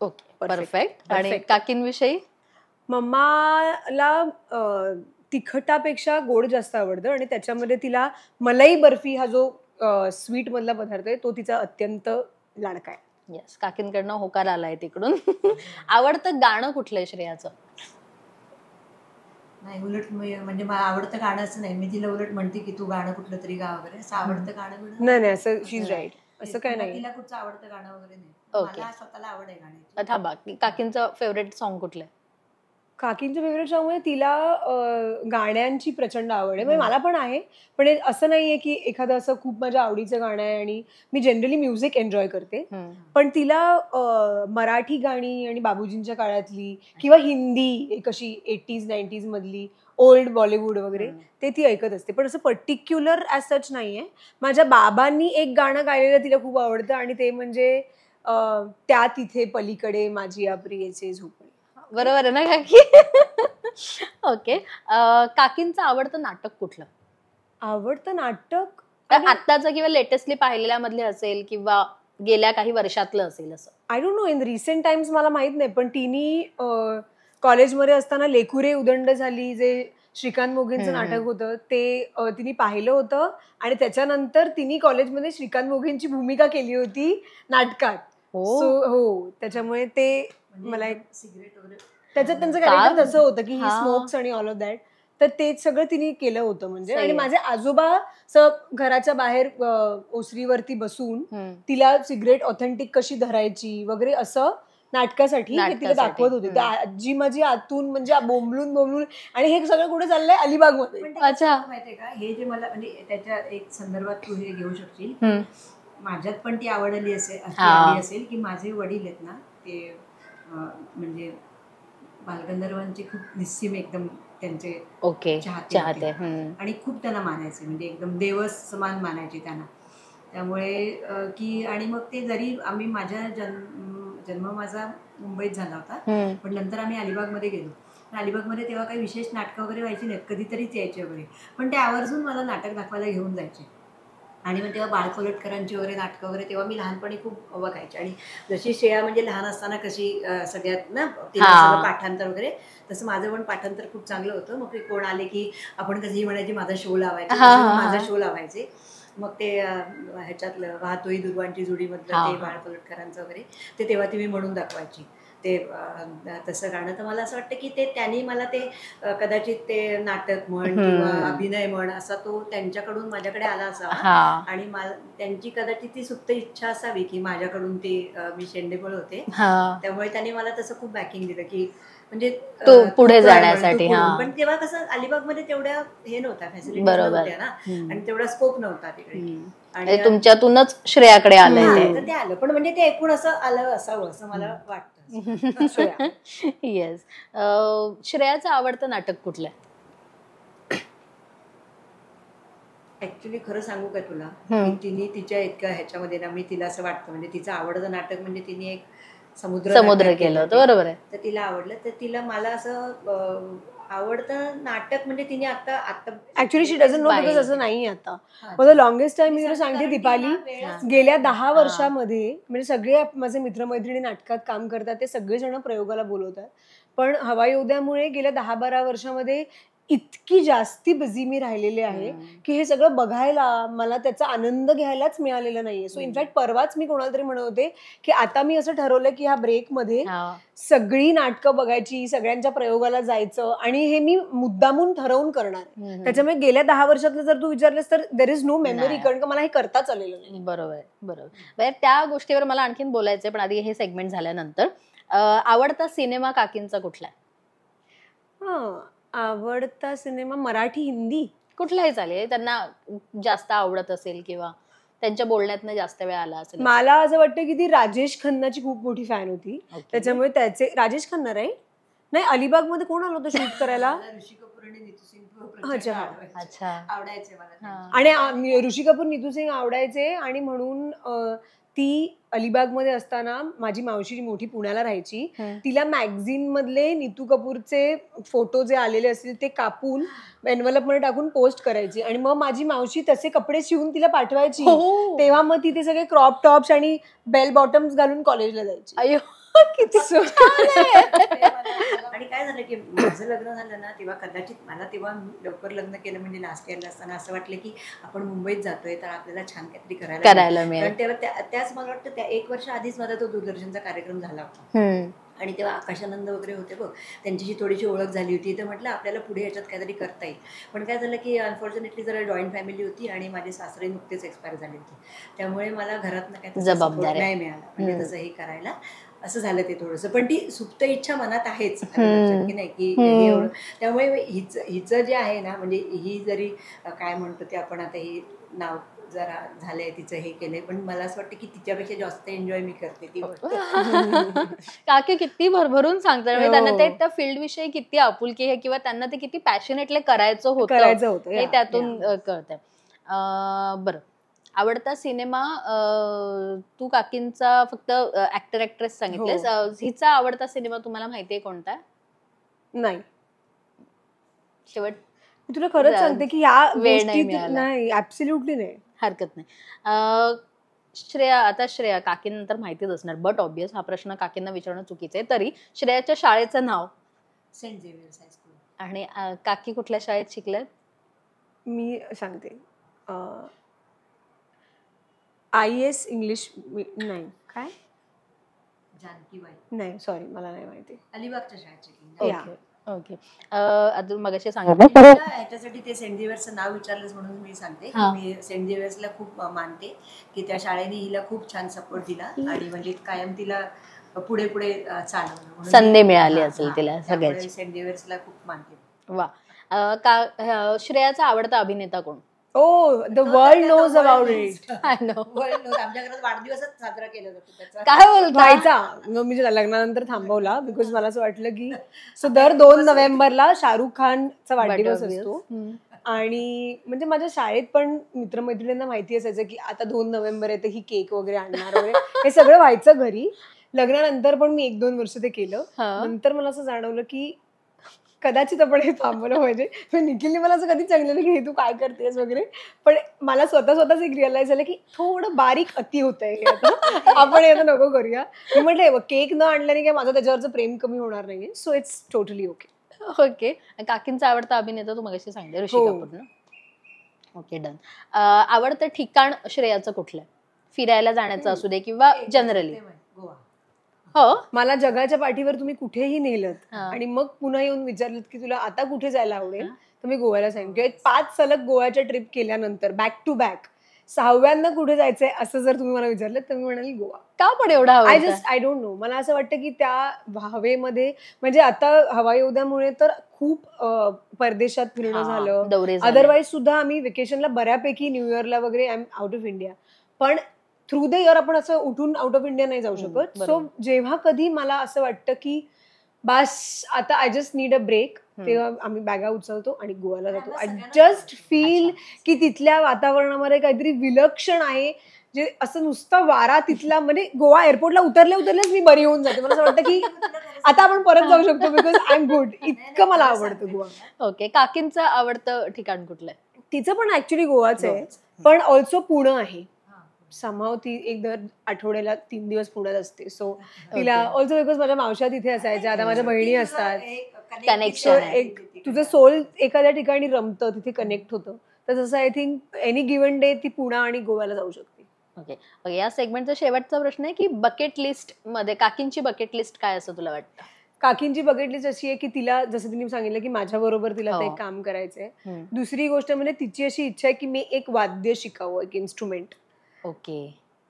Okay, perfect. आणि काकींविषयी? मम्माला तिखटापेक्षा गोड जास्त आवडतं आणि त्याच्यामध्ये तिला मलाई बर्फी हा जो स्वीट मधला पदार्थ आहे तो तिचा अत्यंत लाडका आहे. येस, काकींकडनं होकार आलाय तिकडून. आवडतं गाणं कुठलंय श्रेयाचं? नाही, उलट म्हणजे मला आवडतं गाणंच नाही. मी तिला उलट म्हणते की तू गाणं कुठलं तरी गा वगैरे. असं आवडतं गाणं नाही, असं शी इज राईट, असं काय नाही. तिला कुठचं आवडतं गाणं वगैरे नाही. मला स्वतःला आवड आहे गाण्याची. थांबा, काकींचं फेवरेट सॉन्ग कुठलं आहे? काकींच्या फेवरेट सॉन्ग मध्ये तिला गाण्यांची प्रचंड आवड आहे. म्हणजे मला पण आहे, पण असं नाहीये की एखादं असं खूप माझ्या आवडीचं गाणं आहे. आणि मी जनरली म्युझिक एन्जॉय करते, पण तिला मराठी गाणी आणि बाबूजींच्या काळातली किंवा हिंदी एक अशी 80s 90s मधली ओल्ड बॉलिवूड वगैरे ते ती ऐकत असते. पण असं पर्टिक्युलर ॲज सच नाहीये. माझ्या बाबांनी एक गाणं गायलेलं तिला खूप आवडतं आणि ते म्हणजे त्या तिथे पलीकडे माझी या प्रियेचे झोपडी. बरोबर आहे ना काकी? ओके. काकींचं आवडतं नाटक कुठलं? आवडतं नाटक आत्ताचं किंवा लेटेस्टली पाहिलेल्या मधले असेल किंवा गेल्या काही वर्षातलं असेल असं? I don't no, in recent times मला माहित नाही, पण तिने कॉलेजमध्ये असताना लेकुरे उदंड झाली जे श्रीकांत मोघेंचं नाटक होतं ते तिने पाहिलं होतं आणि त्याच्यानंतर तिने कॉलेजमध्ये श्रीकांत मोघेंची भूमिका केली होती नाटकात. हो, त्याच्यामुळे ते मला एक सिगरेट वगैरे त्याच्यात त्यांचं कॅरेक्टर तसं होतं की ही स्मोक्स आणि ऑल ऑफ दॅट. तर ते सगळं तिने केलं होतं म्हणजे. सही आणि आहे. माझे आजोबा घराच्या बाहेर ओसरीवरती बसून तिला सिगरेट ऑथेंटिक कशी धरायची वगैरे असं नाटकासाठी हे तिला दाखवत होते. तर आजी माझी आतून म्हणजे बोंबलून आणि हे सगळं कुठे चाललंय अलिबागमध्ये. अच्छा. माहितीये का, हे जे मला म्हणजे त्याच्या एक संदर्भात तू हे घेऊ शकशील, माझ्यात पण ती आवडली असेल की माझे वडील आहेत ना ते म्हणजे बालगंधर्वांचे खूप निस्सीम एकदम त्यांचे चाहते आणि खूप त्यांना मानायचे, म्हणजे एकदम देवस समान मानायचे त्यांना. त्यामुळे की आणि मग ते जरी आम्ही माझा जन्म माझा मुंबईत झाला होता, पण नंतर आम्ही अलिबागमध्ये गेलो. अलिबागमध्ये तेव्हा काही विशेष नाटकं वगैरे व्हायची नाहीत, कधीतरीच यायचे वगैरे, पण ते आवर्जून मला नाटक दाखवायला घेऊन जायचे. आणि मग तेव्हा बाळ कोलटकरांची वगैरे नाटकं वगैरे तेव्हा मी लहानपणी खूप बघायचे. आणि जशी श्रेया म्हणजे लहान असताना कशी सगळ्यात ना तिला सगळं पाठांतर वगैरे, तसं माझं पण पाठांतर खूप चांगलं होतं. मग कोण आले की आपण कधी म्हणायची माझा शो लावायचे, माझा शो लावायचे. मग ते ह्याच्यातलं वाहतोई दुर्वांची जोडीमधलं ते बाळ कोलटकरांचं वगैरे ते तेव्हा ती मी म्हणून दाखवायची ते तसं गाणं. तर मला असं वाटतं की ते त्यांनी मला ते कदाचित ते नाटक म्हण किंवा अभिनय म्हण असा तो त्यांच्याकडून माझ्याकडे आला असावा. आणि त्यांची कदाचित ती सुप्त इच्छा असावी की माझ्याकडून ती मी शेंडेफळ होते, त्यामुळे त्यांनी मला तसं खूप बॅकिंग दिलं की म्हणजे पुढे जाण्यासाठी. पण तेव्हा कसं अलिबागमध्ये तेवढ्या हे नव्हत्या, फॅसिलिटीज नव्हत्या ना, आणि तेवढा स्कोप नव्हता तिकडे. आणि तुमच्यातूनच श्रेयाकडे आलंय ते आलं, पण म्हणजे ते एकूण असं आलं असावं असं मला वाटतं. येस. श्रेयाचं आवडतं नाटक कुठलं? ऍक्च्युली खरं सांगू का तुला, तिने तिच्या इतक्या ह्याच्यामध्ये ना, मी तिला असं वाटतं म्हणजे तिचं आवडतं नाटक म्हणजे तिने एक समुद्र केलं होतं, बरोबर आहे. तर तिला आवडलं. तर तिला मला असं आवडतं नाटक म्हणजे तिने आता actually she doesn't know, because असं नाही आता. फॉर द लॉंगेस्ट टाइम मी तुला सांगते दीपाली, गेल्या 10 वर्षामध्ये म्हणजे सगळे माझे मित्रमैत्रिणी नाटकात काम करतात, ते सगळेजण प्रयोगाला बोलवतात. पण हवाई योद्ध्यामुळे गेल्या 10-12 वर्षामध्ये इतकी जास्ती बिझी मी राहिलेले आहे की हे सगळं बघायला मला त्याचा आनंद घ्यायलाच मिळालेला नाहीये. सो इनफॅक्ट परवाच मी कोणाला तरी म्हणत होते की आता मी असं ठरवलंय की ह्या ब्रेकमध्ये सगळी नाटकं बघायची, सगळ्यांच्या प्रयोगाला जायचं, आणि हे मी मुद्दामून ठरवून करणार. त्याच्यामुळे गेल्या 10 वर्षातलं जर तू विचारलेस तर देर इज नो मेमरी, कारण का मला हे करताच आलेलं नाही. बरोबर. त्या गोष्टीवर मला आणखीन बोलायचंय, पण आधी हे सेगमेंट झाल्यानंतर आवडता सिनेमा काकींचा कुठला? आवडता सिनेमा मराठी, हिंदी कुठलाही चालेल, त्यांना जास्त आवडत असेल किंवा त्यांच्या बोलण्यातनं जास्त वेळ आला असेल. मला असं वाटतं की ती राजेश खन्नाची खूप मोठी फॅन होती, त्याच्यामुळे त्याचे राजेश खन्ना नाही अलिबागमध्ये कोण आलं होतं शूट करायला? ऋषी कपूर आणि नीतू सिंग आवडायचे मला. आणि ऋषी कपूर नीतू सिंग आवडायचे, आणि म्हणून ती अलिबागमध्ये असताना माझी मावशी मोठी पुण्याला राहायची, तिला मॅगझिन मधले नीतू कपूरचे फोटो जे आलेले असतील ते कापून एनव्हलप मध्ये टाकून पोस्ट करायची, आणि मग माझी मावशी तसे कपडे शिवून तिला पाठवायची. तेव्हा मग तिथे सगळे क्रॉप टॉप्स आणि बेल बॉटम्स घालून कॉलेजला जायची. अयो किती आणि काय झालं की माझं लग्न झालं ना तेव्हा कदाचित मला तेव्हा लवकर लग्न केलं म्हणजे लास्ट इयरला असताना असं वाटलं की आपण मुंबईत जातोय तर आपल्याला छान काहीतरी करायला मिळेल. तेव्हा त्याच मला वाटतं त्या 1 वर्ष आधीच माझा तो दूरदर्शनचा कार्यक्रम झाला होता, आणि तेव्हा आकाशानंद वगैरे होते बघ, त्यांच्याशी थोडीशी ओळख झाली होती. तर म्हटलं आपल्याला पुढे याच्यात काहीतरी करता येईल. पण काय झालं की अनफॉर्च्युनेटली जरा जॉईंट फॅमिली होती आणि माझे सासरे नुकतेच एक्सपायर झाले होते, त्यामुळे मला घरातनं काही जबाबदारी नाही मिळाला म्हणजे तसं हे करायला. असं झालं ते थोडंसं, पण ती सुप्त इच्छा मनात आहेच की नाही की एवढं. त्यामुळे हिचं जे आहे ना, म्हणजे ही जरी काय म्हणतो ते आपण आता ही नाव जरा झालंय तिचं हे केलंय, पण मला असं वाटतं की तिच्यापेक्षा जास्त एन्जॉय मी करते ती गोष्ट. काकी किती भरभरून सांगतात, म्हणजे त्यांना ते त्या फील्ड विषयी किती आपुलकी आहे किंवा त्यांना ते किती पॅशनेटली करायचं होतं हे त्यातून कळतंय. बरं, आवडता सिनेमा तू काकींचा फक्त ऍक्टर ऍक्ट्रेस सांगितलेस, हिचा आवडता सिनेमा तुम्हाला माहितीये कोणता? नाही, शेवट मी तुला खरंच सांगते की या गोष्टीत नाही, ऍब्सोल्युटली नाही, हरकत नाही. श्रेया काकींनंतर माहितीच असणार, बट ऑब्वियस हा प्रश्न काकींना विचारणं चुकीचं आहे. तरी श्रेयाच्या शाळेचं नाव? Saint Xavier's high school. आणि काकी कुठल्या शाळेत शिकल्यात? मी सांगते, IS इंग्लिश नाही, जानकीबाई नाही, सॉरी मला नाही माहिती. अलिबागच्या शाळेत शिकली. ओके. अजून मगाशी सांगितलं ह्याच्यासाठी ते सेंट झेवियर्सचं नाव विचारलंच म्हणून मी सांगते की मी सेंट झेवियर्सला खूप मानते की त्या शाळेने हिला खूप छान सपोर्ट दिला आणि म्हणजे कायम तिला पुढे पुढे चालवलं, संधी मिळाली असेल तिला सगळ्याची. सेंट झेवियर्सला खूप मानते. वा. श्रेयाचा आवडता अभिनेता कोण? The world knows about it. I know. आमच्या घरात वाढदिवसच साजरा केला जातो त्याचा. काय बोलता? व्हायचा, मी लग्नानंतर थांबवला बिकॉज मला असं वाटलं की दर 2 नोव्हेंबरला शाहरुख खानचा वाढदिवस असतो आणि म्हणजे माझ्या शाळेत पण मित्रमैत्रिणींना माहिती असायचं की आता 2 नोव्हेंबर आहे तर ही केक वगैरे आणणार वगैरे हे सगळं व्हायचं घरी. लग्नानंतर पण मी 1-2 वर्ष ते केलं. नंतर मला असं जाणवलं की कदाचित आपण हे थांबवलं पाहिजे. निखिलने मला असं कधी सांगितलं की हे तू काय करतेस वगैरे, पण मला स्वतःच एक रिअलाइज झालं की थोडं बारीक अति होतंय हे आता, आपण हे आता नको करूया. मी म्हटलं केक न आणल्याने काय माझं त्याच्यावरचं प्रेम कमी होणार नाहीये, so it's totally okay. Okay. काकींचा आवडता अभिनेता तू मगाशी सांगते ऋषी कपूर ना. Okay, done. आवडतं ठिकाण श्रेयाचं कुठलं? फिरायला जाण्याचं असू दे किंवा जनरली? गोवा. हो, मला जगाच्या पाठीवर तुम्ही कुठेही नेलत आणि मग पुन्हा येऊन विचारलं की तुला आता कुठे जायला आवडेल तर मी गोव्याला सांगेन. किंवा 5 सलग गोव्याच्या ट्रिप केल्यानंतर बॅक टू बॅक 6व्यांदा कुठे जायचंय असं जर तुम्ही मला विचारलं तर मी म्हणाली गोवा. का पण एवढा? आय डोंट नो, मला असं वाटतं की त्या हवेमध्ये म्हणजे आता हवा योद्यामुळे तर खूप परदेशात फिरणं झालं. अदरवाईज सुद्धा आम्ही वेकेशनला बऱ्यापैकी न्यू इयरला वगैरे I am out of India, पण थ्रू द इयर आपण असं उठून आउट ऑफ इंडिया नाही जाऊ शकत. सो जेव्हा कधी मला असं वाटतं की बस आता I just need a break, तेव्हा आम्ही बॅगा उचलतो आणि गोव्याला जातो. आय जस्ट फील की तिथल्या वातावरणामध्ये काहीतरी विलक्षण आहे, जे असं नुसतं वारा तिथला, म्हणजे गोवा एअरपोर्टला उतरल्याच मी बरी होऊन जाते. मला असं वाटतं की आता आपण परत जाऊ शकतो बिकॉज आय एम गुड. इतकं मला आवडतं गोवा. ओके. काकींचं आवडतं ठिकाण कुठलं आहे? तिचं पण ऍक्च्युली गोवाच आहे, पण ऑल्सो पुणे आहे. समाव ती एक दर आठवड्याला 3 दिवस पुण्यात असते. सो तिला ऑल्सो बिकॉज माझ्या मावश्या तिथे असायच्या, आता माझ्या बहिणी असतात. कनेक्शन एक तुझं सोल एखाद्या ठिकाणी रमतं, तिथे कनेक्ट होतं. तर जसं I think any given day ती पुणे आणि गोव्याला जाऊ शकते. ओके. या सेगमेंटचा शेवटचा प्रश्न आहे की बकेट लिस्ट मध्ये काकींची बकेट लिस्ट काय असं तुला वाटतं? काकींची बकेट लिस्ट अशी आहे की तिला जसं तिने सांगितलं की माझ्या बरोबर तिला ते एक काम करायचंय. दुसरी गोष्ट म्हणजे तिची अशी इच्छा आहे की मी एक वाद्य शिकावं, एक इन्स्ट्रुमेंट. ओके.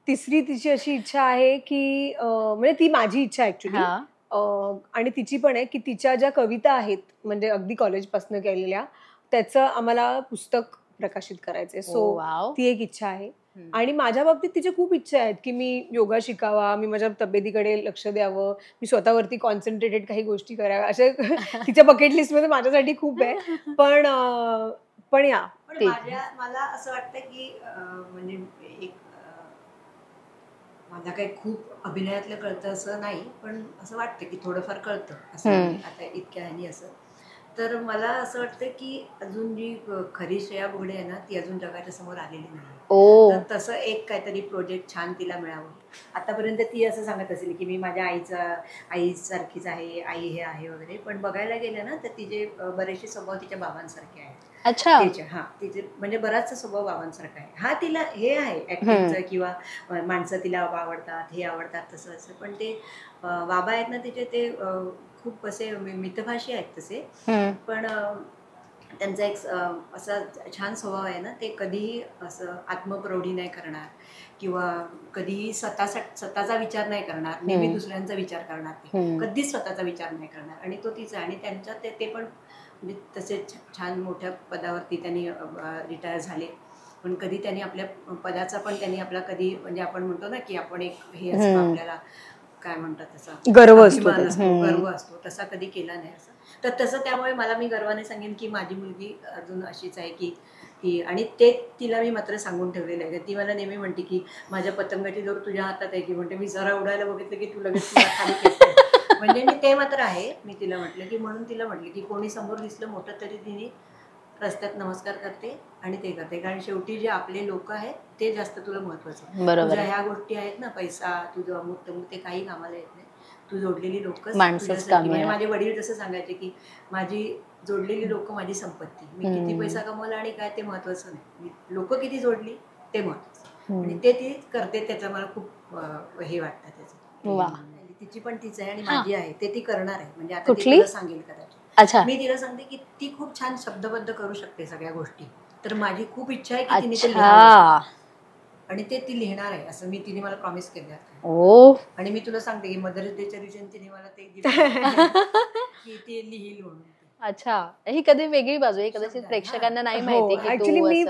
तिसरी तिची अशी इच्छा आहे की म्हणजे ती माझी इच्छा ऍक्च्युली आणि तिची पण आहे की तिच्या ज्या कविता आहेत म्हणजे अगदी कॉलेजपासून केलेल्या त्याचं आम्हाला पुस्तक प्रकाशित करायचंय. सो ती एक इच्छा आहे. आणि माझ्या बाबतीत तिच्या खूप इच्छा आहेत की मी योगा शिकावा, मी माझ्या तब्येतीकडे लक्ष द्यावं, मी स्वतःवरती कॉन्सन्ट्रेटेड काही गोष्टी कराव्या, अशा तिच्या बकेट लिस्ट मध्ये माझ्यासाठी खूप आहे. पण या मला असं वाटतं की म्हणजे एक मला काही खूप अभिनयातलं कळतं असं नाही, पण असं वाटतं की थोडंफार कळतं असं आता इतक्या ह्यानी असं. तर मला असं वाटतं की अजून जी खरी श्रेया बुगडे आहे ना ती अजून जगाच्या समोर आलेली नाही. तर तसं एक काहीतरी प्रोजेक्ट छान तिला मिळावं. आतापर्यंत ती असं सांगत असेल की मी माझ्या आईसारखीच आहे, आई हे आहे वगैरे, पण बघायला गेलं ना तर तिचे बरेचसे स्वभाव तिच्या बाबांसारखे आहेत. अच्छा. तिचे म्हणजे बराचसा स्वभाव बाबांसारखा आहे. हा तिला हे आहे ऍक्टिंगचं किंवा माणसं तिला आवडतात, हे आवडतात तसं असं, पण ते बाबा आहेत ना तिचे ते खूप असे मितभाषी आहेत तसे, पण त्यांचा एक असा छान स्वभाव आहे ना, ते कधीही असं आत्मप्रौढी नाही करणार किंवा कधीही स्वतःचा विचार नाही करणार, नेहमी दुसऱ्यांचा विचार करणार, ते कधीच स्वतःचा विचार नाही करणार. आणि तो तिचा, आणि त्यांच्यात ते पण म्हणजे तसे छान मोठ्या पदावरती त्यांनी रिटायर झाले, पण कधी त्यांनी आपल्या पदाचा पण त्यांनी आपला कधी म्हणजे आपण म्हणतो ना की आपण एक हे असतो आपल्याला काय म्हणतात तसा गर्व असतो तसा कधी केला नाही असं. तर तसं त्यामुळे मी गर्वाने सांगेन की माझी मुलगी अजून अशीच आहे की ती, आणि ते तिला मी मात्र सांगून ठेवलेलं आहे. ती मला नेहमी म्हणते की माझ्या पतंगाची दोर तुझ्या हातात आहे की, म्हणते मी जरा उडायला बघितलं की तू लगेच खाली खेचते. म्हणजे मी ते मात्र आहे. मी तिला म्हटलं की, म्हणून तिला म्हटलं की कोणी समोर दिसलं मोठं तरी तिने रस्त्यात नमस्कार करते आणि ते करते, कारण शेवटी जे आपले लोक आहेत ते जास्त तुला महत्वाचं. तुझ्या ह्या गोष्टी आहेत ना, पैसा, तुझं अमुक तमुक, ते काही कामाला येत नाही. तू जोडलेली लोक, माझे वडील जसं सांगायचे की माझी जोडलेली लोक माझी संपत्ती, मी किती पैसा कमवला आणि काय ते महत्वाचं नाही, लोक किती जोडली ते महत्वाचं. आणि ते ती करते, त्याचं मला खूप हे वाटतं त्याचं. तिची पण तीच आहे आणि माझी आहे, ते ती करणार आहे. म्हणजे आता ती तुला सांगेल कदाचित अच्छा. मी तिला सांगते की ती खूप छान शब्दबद्ध करू शकते सगळ्या गोष्टी, तर माझी खूप इच्छा आहे की तिने ते लिहावं आणि ते ती लिहिणार आहे असं तिने मला प्रॉमिस केलं. आणि मी तुला सांगते की मदर्स डेच्या दिवशी तिने मला ते की ते लिहिल म्हणून. अच्छा, ही कधी वेगळी बाजू आहे, कदाचित प्रेक्षकांना नाही माहिती की ऍक्च्युली मी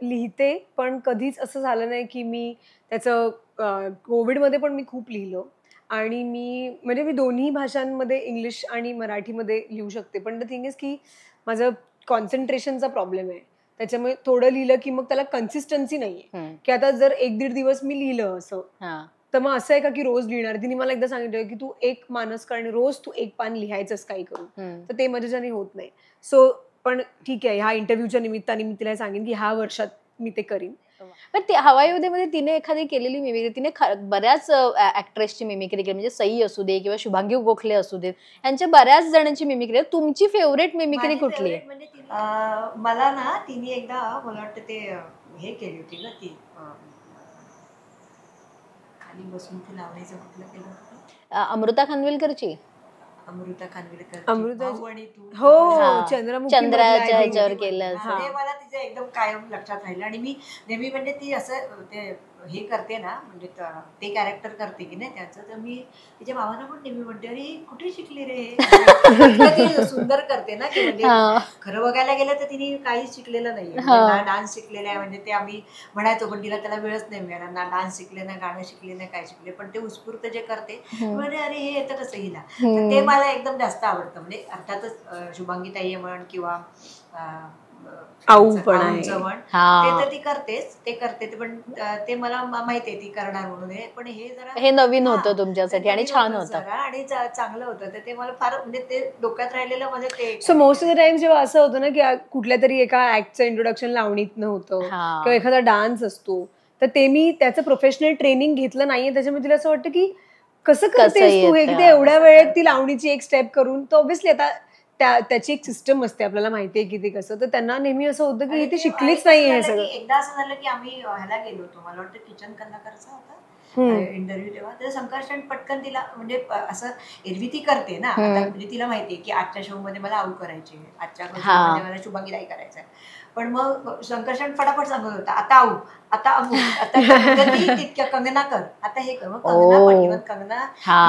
लिहिते, पण कधीच असं झालं नाही की मी त्याचं कोविडमध्ये पण मी खूप लिहिलं आणि मी दोन्ही भाषांमध्ये इंग्लिश आणि मराठीमध्ये लिहू शकते, पण द थिंग इज की माझं कॉन्सन्ट्रेशनचा प्रॉब्लेम आहे, त्याच्यामुळे थोडं लिहिलं की मग त्याला कन्सिस्टन्सी नाहीये की आता जर 1-1.5 दिवस मी लिहिलं असं तर मग असं आहे का की रोज लिहिणार. तिने मला एकदा सांगितलं की तू एक मानस कर आणि रोज तू एक पान लिहायचंच काही करून, तर ते माझ्याच्याने होत नाही. सो पण ठीक आहे, ह्या इंटरव्ह्यूच्या निमित्ताने मी तिला सांगेन की ह्या वर्षात मी ते करीन. पण ते हवाई मध्ये तिने एखादी केलेली मिमिक्री, तिने बऱ्याच ऍक्ट्रेसची मिमिक्री केली, म्हणजे सई असू दे किंवा शुभांगी गोखले असू देत, यांच्या बऱ्याच जणांची मिमिक्री. तुमची फेवरेट मिमिक्री कुठली आहे? मला ना तिने एकदा मला वाटतं ते हे केली होती ना, ती खाली बसून ती लावण्याचं कुठलं केलं होतं, अमृता खानविलकरची. अमृता खानविलकर, चंद्राच्या ह्याच्यावर केलं. ते मला तिचं एकदम कायम लक्षात राहिलं. आणि मी नेहमी म्हणजे ती असं ते हे करते ना, म्हणजे ते कॅरेक्टर करते की नाही त्याचं, तर मी तिच्या भावांना पण नेहमी म्हणते अरे कुठे शिकली रे. सुंदर करते ना, की म्हणजे खरं बघायला गेलं तर तिने काहीच शिकलेलं नाही, ना डान्स शिकलेला आहे. म्हणजे ते आम्ही म्हणायचो पण तिला त्याला वेळच नाही मिळाला, ना डान्स शिकले ना गाणं शिकले ना काय शिकले, पण ते उत्स्फूर्त जे करते म्हणजे अरे हे येतं कसं हिला, तर ते मला एकदम जास्त आवडतं. म्हणजे अर्थातच शुभांगी ताई म्हण किंवा आऊ पण आहे, ते तर ती करतेच, ते करते, पण ते मला माहिती आहे ती करणार म्हणून. पण हे नवीन होतं तुमच्यासाठी आणि छान होतं आणि चांगलं होतं, तर ते मला फार म्हणजे ते डोक्यात राहिलेलं म्हणजे ते. So most of the time जेव्हा असं होतं ना की कुठल्या तरी एका ऍक्टचं इंट्रोडक्शन लावणीत नव्हतं किंवा एखादा डान्स असतो, तर ते मी त्याचं प्रोफेशनल ट्रेनिंग घेतलं नाहीये, त्याच्यामुळे तिला असं वाटतं की कसं करतेस तू हे, की ते एवढ्या वेळेत ती लावणीची एक स्टेप करून, तर ऑब्व्हियसली आता त्याची एक सिस्टम असते, आपल्याला माहितीये की ते कसं, तर त्यांना नेहमी असं होतं की ती शिकलीच नाही हे सगळं. एकदा असं झालं की आम्ही ह्याला गेलो होतो, मला वाटतं किचन कलाकारचा होता इंटरव्ह्यू, तेव्हा तर संकर्षण पटकन तिला म्हणजे असं एरवी ती करते ना, म्हणजे तिला माहितीये की आजच्या शो मध्ये मला आऊ करायचे, आजच्या शो मध्ये मला शुभांगीलाई करायचंय, पण मग संकर्षण फटाफट सांगत होता आता आऊ, आता अमू, आता तितक्या कंगना कर, आता हे कर. मग कंगना पण इव्हन कंगना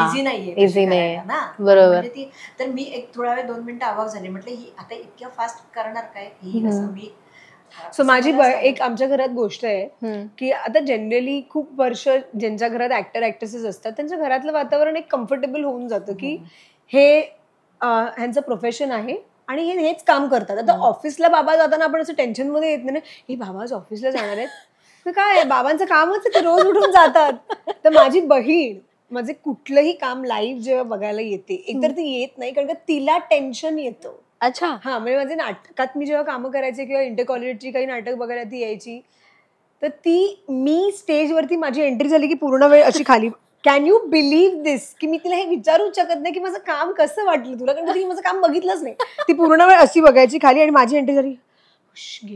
इझी नाहीये ना, म्हणजे ती, तर मी एक थोडा वेळ 2 मिनिटं आवाज झाली, म्हटलं ही आता इतक्या फास्ट करणार काय ही, असं मी. सो माझी एक आमच्या घरात गोष्ट आहे की आता जनरली खूप वर्ष ज्यांच्या घरात ऍक्टर ऍक्ट्रेसेस असतात त्यांच्या घरातलं वातावरण एक कम्फर्टेबल होऊन जातं की हे ह्यांचं प्रोफेशन आहे आणि हेच काम करतात. आता ऑफिसला बाबा जाताना आपण असं टेन्शन मध्ये येत नाही ना, हे बाबा आज ऑफिसला जाणार आहेत, काय बाबांचं कामच आहे, ते रोज उठून जातात. तर माझी बहीण माझे कुठलंही काम लाईव्ह जेव्हा बघायला येते, एकतर ती येत नाही कारण का तिला टेन्शन येतं. अच्छा. हा, म्हणजे माझे नाटकात मी जेव्हा कामं करायचे किंवा इंटर कॉलेजची काही नाटक बघायला ती यायची, तर मी स्टेजवरती माझी एंट्री झाली की पूर्ण वेळ अशी खाली, कॅन यू बिलीव्ह दिस, की मी तिला हे विचारूच शकत नाही की माझं काम कसं वाटलं तुला, कारण तिने माझं काम बघितलंच नाही. ती पूर्ण वेळ अशी बघायची खाली आणि माझी एंट्री झाली,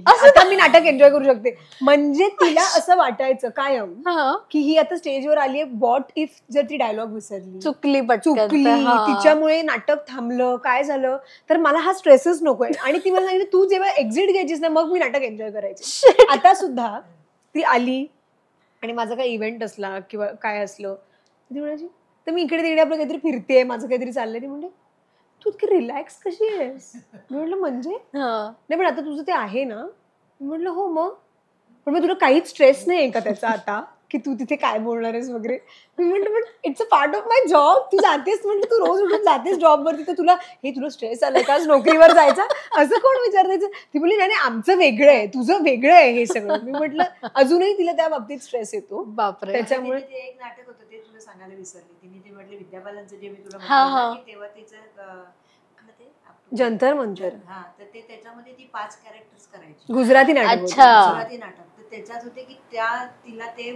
आता मी नाटक एन्जॉय करू शकते. म्हणजे तिला असं वाटायचं कायम की ही आता स्टेजवर आलीये, व्हॉट इफ जर ती डायलॉग विसरली, चुकली, तिच्यामुळे नाटक थांबलं, काय झालं, तर मला हा स्ट्रेसच नकोय. आणि ती मला सांगितलं तू जेव्हा एक्झिट घ्यायचीस ना मग मी नाटक एन्जॉय करायचे. आता सुद्धा ती आली आणि माझा काही इव्हेंट असला किंवा काय असलं, ती म्हणायची तर मी इकडे तिकडे आपलं काहीतरी फिरतेय, माझं काहीतरी चाललंय, ती म्हणते तू इतकी रिलॅक्स कशी आहेस. मी म्हटलं म्हणजे नाही, पण आता तुझं ते आहे ना. मी म्हटलं हो, मग पण मग तुला काहीच स्ट्रेस नाही आहे का त्याचा आता की तू तिथे काय बोलणार आहेस वगैरे. मी म्हटलं पण it's a part of my job, तू जातेस म्हटलं, तू रोज उठून जातेस जॉबवरती, तर तुला स्ट्रेस आलाय का नोकरीवर जायचा, असं कोण विचारायचं. ती बोलली नाही आमचं वेगळं आहे, तुझं वेगळं आहे हे सगळं. मी म्हटलं अजूनही तिला त्या बाबतीत स्ट्रेस येतो. बापरे. त्याच्यामुळे एक नाटक होतं ते तुला सांगायला विसरली, तिने जे म्हटलं विद्याबालांचं जे मी तुला म्हटलं तेव्हा तिचं जंतर मंतर, हा, तर ते त्याच्यामध्ये ती 5 कॅरेक्टर्स करायची, गुजराती नाटक. गुजराती नाटक. तर त्याच्यात होते की तिला ते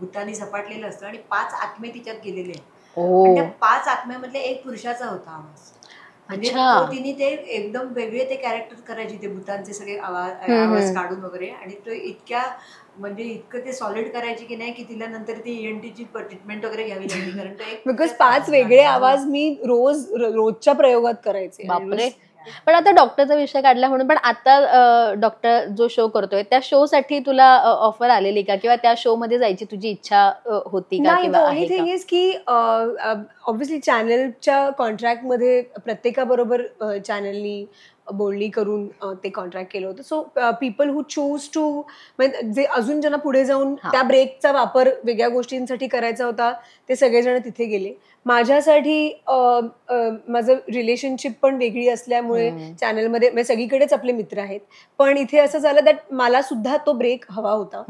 भूतानी झपाटलेलं असतं आणि 5 आत्मे तिच्यात गेलेले आहेत. त्या 5 आत्म्यामधले एक पुरुषाचा होता आवाज. म्हणजे अच्छा. तिने ते एकदम वेगळे ते कॅरेक्टर करायचे, ते भूतांचे सगळे आवाज काढून वगैरे, आणि तो इतक्या म्हणजे इतकं ते सॉलिड करायची की नाही, की तिला नंतर ती ENTची ट्रीटमेंट वगैरे घ्यावी लागली, कारण तो एक बिकॉज 5 वेगळे आवाज मी रोजच्या प्रयोगात करायचे. बापरे. पण आता डॉक्टरचा विषय काढला म्हणून, पण आता डॉक्टर जो शो करतोय त्या शो साठी तुला ऑफर आलेली का, किंवा त्या शो मध्ये जायची तुझी इच्छा होती का, नाही, किंवा ओनली थिंग इज की ऑब्व्हियसली चॅनलच्या कॉन्ट्रॅक्ट मध्ये प्रत्येकाबरोबर चॅनलनी बोलणी करून ते कॉन्ट्रॅक्ट केलं होतं. So people who choose to, म्हणजे जे अजून ज्यांना पुढे जाऊन त्या ब्रेकचा वापर वेगळ्या गोष्टींसाठी करायचा होता ते सगळेजण तिथे गेले. माझ्यासाठी माझं रिलेशनशिप पण वेगळी असल्यामुळे चॅनलमध्ये म्हणजे सगळीकडेच आपले मित्र आहेत, पण इथे असं झालं दॅट मला सुद्धा तो ब्रेक हवा होता.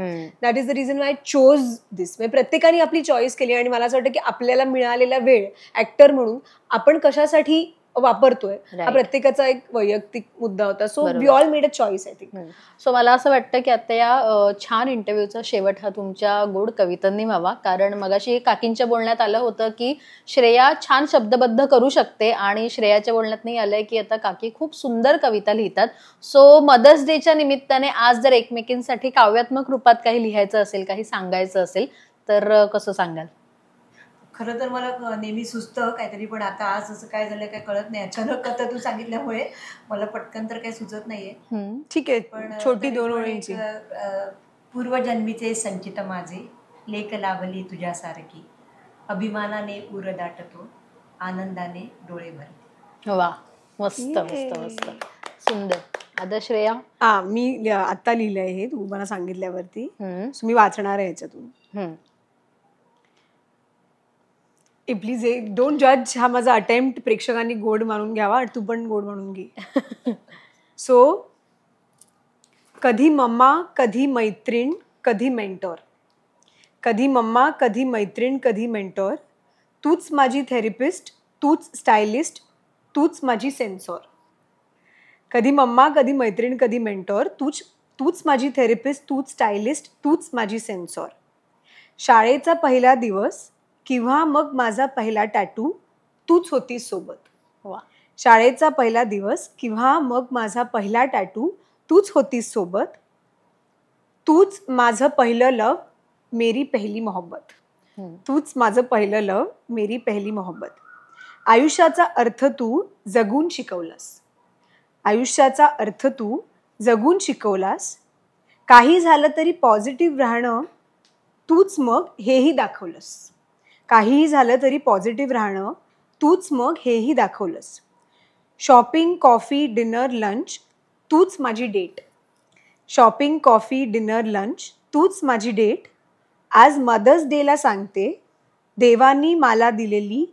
That is the reason I chose this. म्हणजे प्रत्येकाने आपली चॉईस केली, आणि मला असं वाटतं की आपल्याला मिळालेला वेळ ऍक्टर म्हणून आपण कशासाठी वापरतोय हा प्रत्येकाचा एक वैयक्तिक मुद्दा होता. So we all made a choice I think. So मला असं वाटतं की आता या छान इंटरव्ह्यूचा शेवट हा तुमच्या गोड कवितांनी व्हावा, कारण मगाशी काकींच्या बोलण्यात आलं होतं की श्रेया छान शब्दबद्ध करू शकते, आणि श्रेयाच्या बोलण्यात नाही आलंय की आता काकी खूप सुंदर कविता लिहितात. सो मदर्स डेच्या निमित्ताने आज जर एकमेकींसाठी काव्यात्मक रूपात काही लिहायचं असेल, काही सांगायचं असेल, तर कसं सांगाल? खरं तर मला नेहमी सुचतं काहीतरी, पण आता आज असं काय झालं काय कळत नाही. अचानक आता तू सांगितल्यामुळे मला पटकन तर काही सुचत नाहीये. ठीक आहे, पण छोटी 2 ओळींची. पूर्वजन्मीचे संचित माझे, लेक लावली तुझ्यासारखी, अभिमानाने उर दाटतो, आनंदाने डोळे भरते. वा, मस्त मस्त मस्त, सुंदर. आता श्रेया. मी आता लिहिलंय हे तू मला सांगितल्यावरती, सो मी वाचणार आहे ह्याच्यातून. प्लीज डोंट जज हा माझा अटेम्प्ट प्रेक्षकांनी गोड मानून घ्यावा, आणि तू पण गोड मानून घे. सो कधी मम्मा, कधी मैत्रीण, कधी मेंटॉर. कधी मम्मा, कधी मैत्रीण, कधी मेंटॉर. तूच माझी थेरपिस्ट, तूच स्टायलिस्ट, तूच माझी सेन्सॉर. कधी मम्मा, कधी मैत्रीण, कधी मेंटॉर. तूच माझी थेरपिस्ट, तूच स्टायलिस्ट, तूच माझी सेन्सॉर. शाळेचा पहिला दिवस किंवा मग माझा पहिला टॅटू, तूच होतीस सोबत. शाळेचा पहिला दिवस किंवा मग माझा पहिला टॅटू, तूच होतीस सोबत. तूच माझं पहिलं लव, मेरी पहिली मोहब्बत. तूच माझं पहिलं लव, मेरी पहिली मोहब्बत. आयुष्याचा अर्थ तू जगून शिकवलास. आयुष्याचा अर्थ तू जगून शिकवलास. काही झालं तरी पॉझिटिव्ह राहणं, तूच मग हेही दाखवलंस. काहीही झालं तरी पॉझिटिव्ह राहणं, तूच मग हेही दाखवलंस. शॉपिंग, कॉफी, डिनर, लंच, तूच माझी date. Shopping, coffee, dinner, lunch, तूच माझी डेट. आज मदर्स डेला सांगते, देवानी मला दिलेली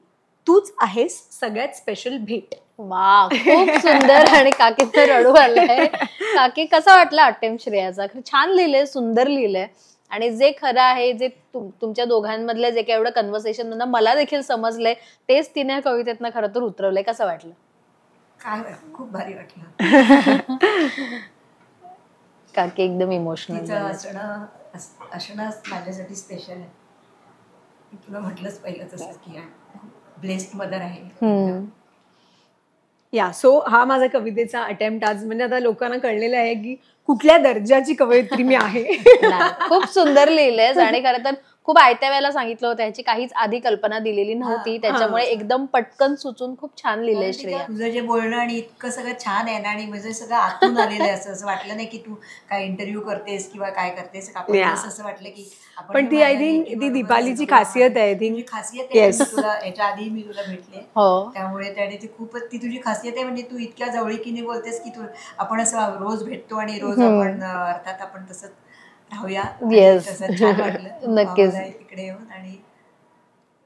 तूच आहेस सगळ्यात स्पेशल भेट. वा, खूप सुंदर. आणि काकींना रडू आलंय. काकी, कसा वाटला अटेम्प्ट श्रेयाचा? छान लिहिलंय, सुंदर लिहिलंय, आणि जे खरं आहे, जे तुमच्या दोघांमधलं जे काही एवढं कन्व्हर्सेशन मला देखील समजलंय, तेच तिने कवितेतनं खरं तर उतरवलंय. कसं वाटलं? काय खूप भारी वाटलं. काकी एकदम इमोशनल. असणं माझ्यासाठी स्पेशल आहे. तुला म्हटलंच पहिलं तसं की ब्लेस्ड मदर आहे. या सो हा माझा कवितेचा अटेम्प्ट आज, म्हणजे आता लोकांना कळलेलं आहे की कुठल्या दर्जाची कवयित्री मी आहे. खूप सुंदर लिहिलंयस, आणि खरं तर खूप आयत्या वेळेला सांगितलं होतं, ह्याची काहीच आधी कल्पना दिलेली नव्हती, त्याच्यामुळे एकदम पटकन सुचून खूप छान लिहिलंय श्रेया. तुझं जे बोलणं आणि इतकं सगळं छान आहे ना, आणि म्हणजे सगळं आतून आलेलं आहे. असं वाटलं नाही की तू काय इंटरव्ह्यू करतेस किंवा काय करतेस. असं वाटलं की पण ती आय थिंक ती दीपालीची खासियत आहे. खासियत आहे. तुला याच्या आधी मी तुला भेटले, त्यामुळे त्याने ती खूपच ती तुझी खासियत आहे. म्हणजे तू इतक्या जवळीकीने बोलतेस की तू आपण असं रोज भेटतो, आणि रोज आपण अर्थात आपण तसंच राहूया. छान वाटलं नक्कीच तिकडे येऊन. आणि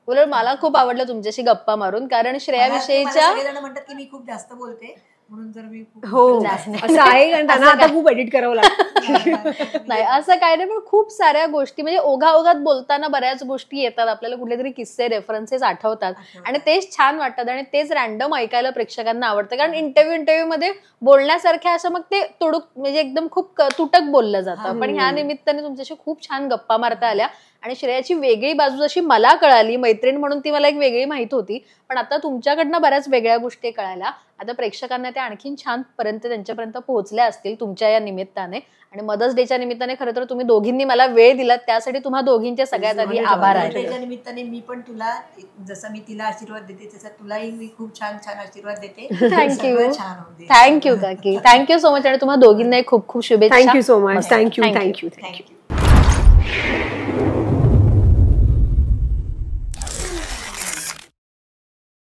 उलट मला खूप आवडलं तुमच्याशी गप्पा मारून, कारण श्रेयाविषयीच्या सगळेजण म्हणतात की मी खूप जास्त बोलते, म्हणून जर मी हो असं आहे, कारण त्यांना आता खूप एडिट करावं लागतं. नाही, असं काय नाही, पण खूप साऱ्या गोष्टी म्हणजे ओघाओघात बोलताना बऱ्याच गोष्टी येतात, आपल्याला कुठले तरी किस्से, रेफरन्सेस आठवतात, आणि तेच छान वाटतात, आणि तेच रॅन्डम ऐकायला प्रेक्षकांना आवडतं. कारण इंटरव्ह्यू मध्ये बोलण्यासारख्या असं मग ते तुडूक म्हणजे एकदम खूप तुटक बोललं जातं, पण ह्या निमित्ताने तुमच्याशी खूप छान गप्पा मारता आल्या. आणि श्रेयाची वेगळी बाजू जशी मला कळाली मैत्रीण म्हणून ती मला एक वेगळी माहित होती, पण आता तुमच्याकडनं बऱ्याच वेगळ्या गोष्टी कळाल्या. आता प्रेक्षकांना त्या आणखीन छान त्यांच्यापर्यंत पोहोचल्या असतील तुमच्या या निमित्ताने. आणि मदर्स डेच्या निमित्ताने खरं तर तुम्ही दोघींनी मला वेळ दिलात, त्यासाठी तुम्हा दोघींचे सगळ्यात आधी आभार आहे. त्याच्या निमित्ताने मी पण तुला, जसं मी तिला आशीर्वाद देते तसं तुलाही मी खूप छान छान आशीर्वाद देते. थँक्यू थँक्यू काकी, थँक्यू सो मच. आणि तुम्हा दोघींनाही खूप खूप शुभेच्छा. Thank you so much. थँक्यू.